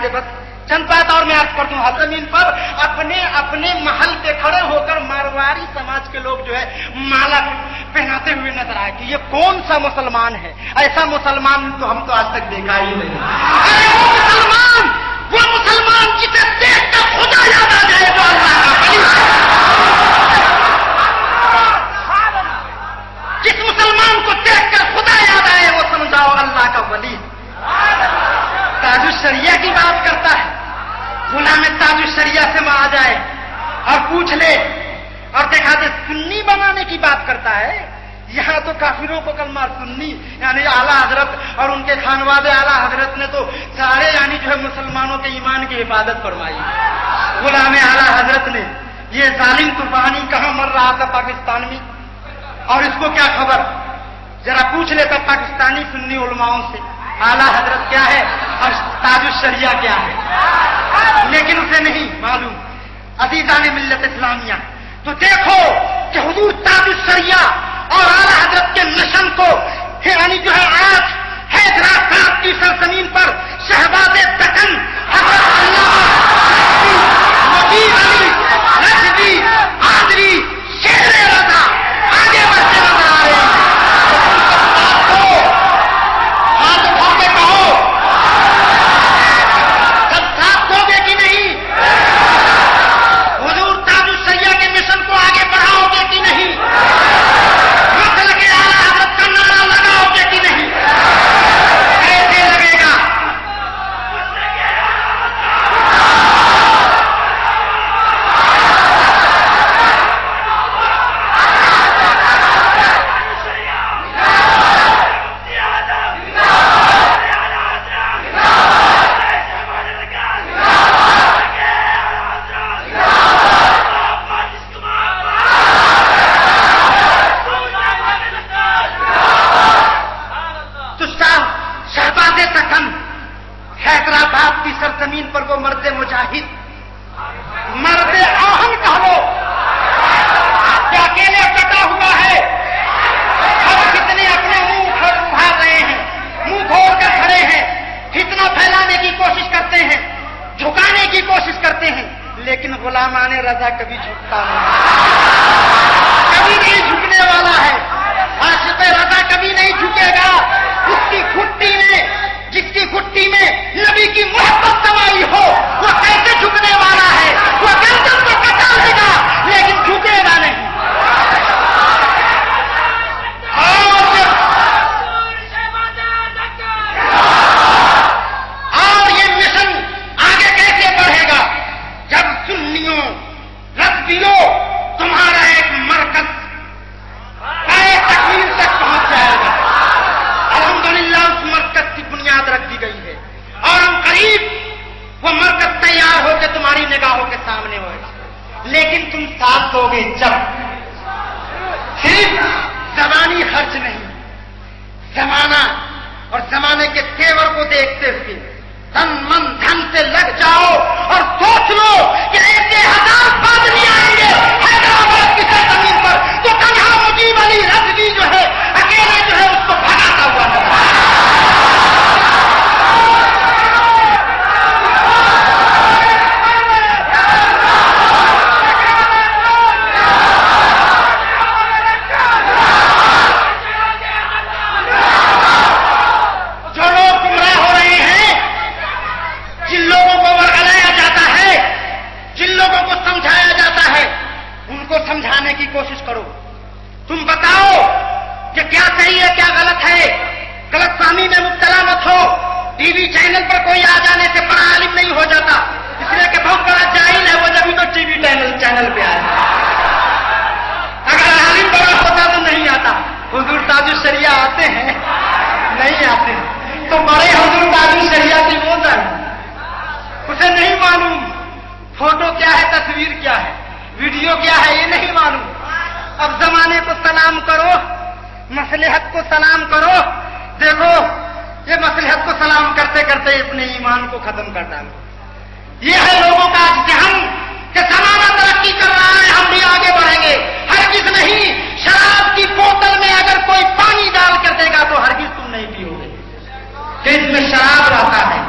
बस चंद बात और मैं अर्ज कर दूं, जमीन पर अपने अपने महल पे खड़े होकर मारवाड़ी समाज के लोग जो है माला पहनाते हुए नजर आए कि ये कौन सा मुसलमान है। ऐसा मुसलमान तो हम तो आज तक देखा ही नहीं। अरे वो मुसलमान जिसे देख कर खुदा याद आ जाए वो अल्लाह का वली। जिस मुसलमान को देख कर खुदा याद आए वो समझाओ अल्लाह का वली। ताजुश शरिया की बात करता है, गुलाम ताजुश शरिया से आ जाए और पूछ ले और देखा दे, सुन्नी बनाने की बात करता है। यहाँ तो काफिरों को कलमा सुन्नी यानी आला हजरत और उनके खानवादे आला हजरत ने तो सारे यानी जो है मुसलमानों के ईमान की हिफाजत फरमाई। गुलाम आला हजरत ने ये जालिम तूफानी कहाँ मर रहा था पाकिस्तान में, और इसको क्या खबर, जरा पूछ लेता पाकिस्तानी सुन्नी उलमाओं से आला हजरत क्या है और ताजुश शरिया क्या है, लेकिन उसे नहीं मालूम। अजीजान मिल्लत इस्लामिया, तो देखो कि हुजूर ताजुश शरिया और आला हजरत के मिशन को यानी जो है आज हैदराबाद की सरजमीन पर शहबाज़े दक्कन हजरत नजीब अली नजवी आदरी शेर रज़ा आगे बढ़ते नजर आ रहे हैं। है, कभी झुकता नहीं, कभी नहीं झुकने वाला है। आशिक़ रज़ा कभी नहीं झुकेगा। उसकी घुट्टी में, जिसकी घुट्टी में नबी की मोहब्बत समाई हो, वो कैसे झुकने वाला है? वो गर्दन को कटा लेगा लेकिन झुकेगा नहीं। और ये मिशन आगे कैसे बढ़ेगा? जब सुन्नियों, रज़वियों तुम्हारा एक मरकज तकमील तक पहुंच जाएगा। अल्हम्दुलिल्लाह उस मरकज की बुनियाद रख दी गई है और हम करीब वो मरकज तैयार होकर तुम्हारी निगाहों के सामने होगा। लेकिन तुम साथ दोगे जब सिर्फ ज़बानी खर्च नहीं, ज़माना और ज़माने के तेवर को देखते हुए तन मन धन से लग जाओ और सोच लो कि ऐसे 1000 पादरी आएंगे हैदराबाद की सरजमीन पर तो तन्हा मुजीब अली रज़वी जो है, अकेले जो है उसको भगाता हुआ नजर जो लोग गुमराह हो रहे हैं, जिन लोगों को वर्गलाया जाता है, जिन लोगों को समझाया जाता है, उनको समझाने की कोशिश करो। तुम बताओ कि क्या सही है क्या गलत है। गलतफहमी में मुब्तला मत हो। टीवी चैनल पर कोई आ जाने से बड़ा आलिम नहीं हो जाता, इसलिए कि बहुत बड़ा जाहिल है वो, जब तो टीवी चैनल पे आया। अगर आलिम बड़ा होता तो नहीं आता। हुजूर ताजुल शरिया आते हैं, नहीं आते तो बड़े हुजूर ताजुल शरिया की वो है, उसे नहीं मालूम फोटो क्या है, तस्वीर क्या है, वीडियो क्या है, ये नहीं मालूम। अब जमाने को सलाम करो, मसलहत को सलाम करो। देखो ये मसलहत को सलाम करते करते अपने ईमान को खत्म कर डालो। ये है लोगों का जहन कि जमाना तरक्की कर रहा है, हम भी आगे बढ़ेंगे। हरगिज नहीं। शराब की बोतल में अगर कोई पानी डाल कर देगा तो हरगिज तुम नहीं पियोगे कि इसमें शराब रहता है,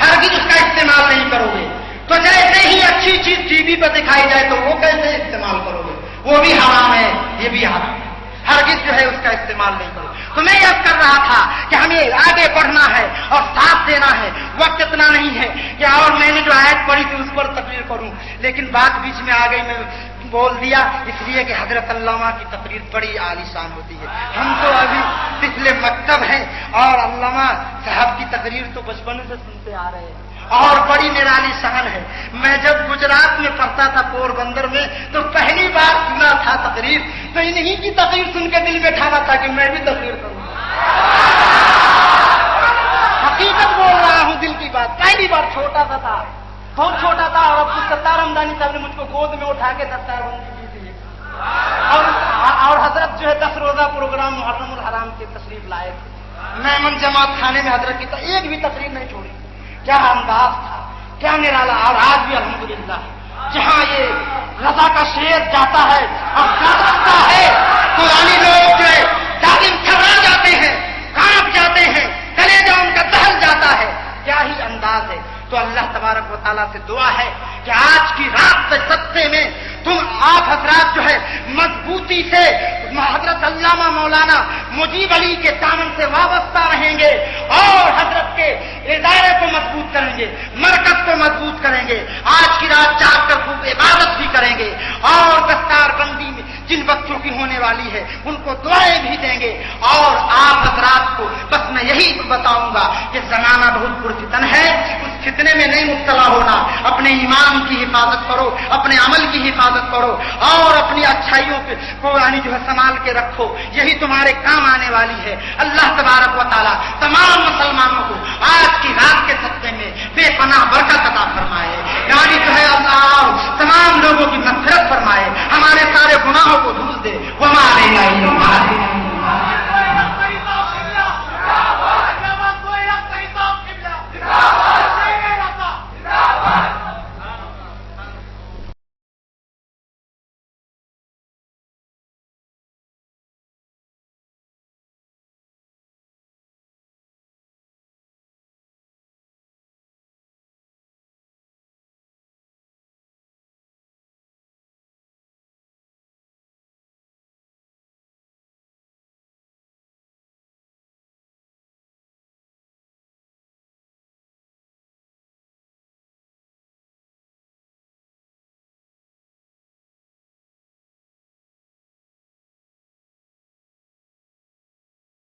हरगिज उसका इस्तेमाल नहीं करोगे। तो जैसे ही अच्छी चीज टीवी पर दिखाई जाए तो वो कैसे इस्तेमाल करोगे? वो भी हराम है, ये भी हराम है। हरगिज जो है उसका इस्तेमाल नहीं करो। तो मैं याद कर रहा था कि हमें आगे बढ़ना है और साथ देना है। वक्त इतना नहीं है कि और मैंने जो आयत पढ़ी थी उस पर तकरीर करूं, लेकिन बात बीच में आ गई, मैं बोल दिया इसलिए कि हजरत अल्लामा की तकरीर बड़ी आलीशान होती है। हम तो अभी पिछले मकतब हैं और अल्लामा साहब की तकरीर तो बचपन से सुनते आ रहे हैं और बड़ी निराली शान है। मैं जब गुजरात में पढ़ता था पोरबंदर में तो पहली बार सुना था तकरीर, तो इन्हीं की तकरीर सुन के दिल में ठाना था कि मैं भी तकरीर करूंगा। हकीकत बोल रहा हूं, दिल की बात। पहली बार छोटा सा था, बहुत छोटा था, और अब सत्तार रमजानी साहब ने मुझको गोद में उठा के दस्तारबंदी की थी और हजरत जो है 10 रोजा प्रोग्राम मुहर्रमुल हराम के तशरीफ लाए थे। मेमन जमात खाने में हजरत की एक भी तकरीर नहीं छोड़ी। क्या अंदाज था, क्या निराला। और आज भी अल्हम्दुलिल्लाह जहां ये रजा का शेर जाता है और जाता है तो रानी लोग जो है जालिम घबरा जाते हैं, कांप जाते हैं, कलेजा उनका दहल जाता है। क्या ही अंदाज है। तो अल्लाह तबारक व तआला से दुआ है कि आज की रात से सत्ते में तुम आप हजरात जो है मजबूती से हजरत अल्लामा मौलाना मुजीब अली के दामन से वाबस्ता रहेंगे और हजरत के इदारे को मजबूत करेंगे, मरकज को मजबूत करेंगे। आज की रात जाग कर खूब इबादत भी करेंगे और दस्तारबंदी में जिन बच्चों की होने वाली है उनको दुआएं भी देंगे। और आप हजरात को बस मैं यही बताऊंगा कि जमाना बहुत पुरफितन है, उस फितने में नहीं मुब्तला होना। अपने ईमान की हिफाजत करो, अपने अमल की हिफाजत करो और अपनी अच्छाइयों को यानी जो है संभाल के रखो। यही तुम्हारे काम आने वाली है। अल्लाह तबारक व तआला तमाम मुसलमानों को आज की रात के सत्ते में बेपनाह बरकत अता फरमाए, यानी जो है अल्लाह तमाम लोगों की मग़फ़िरत फरमाए।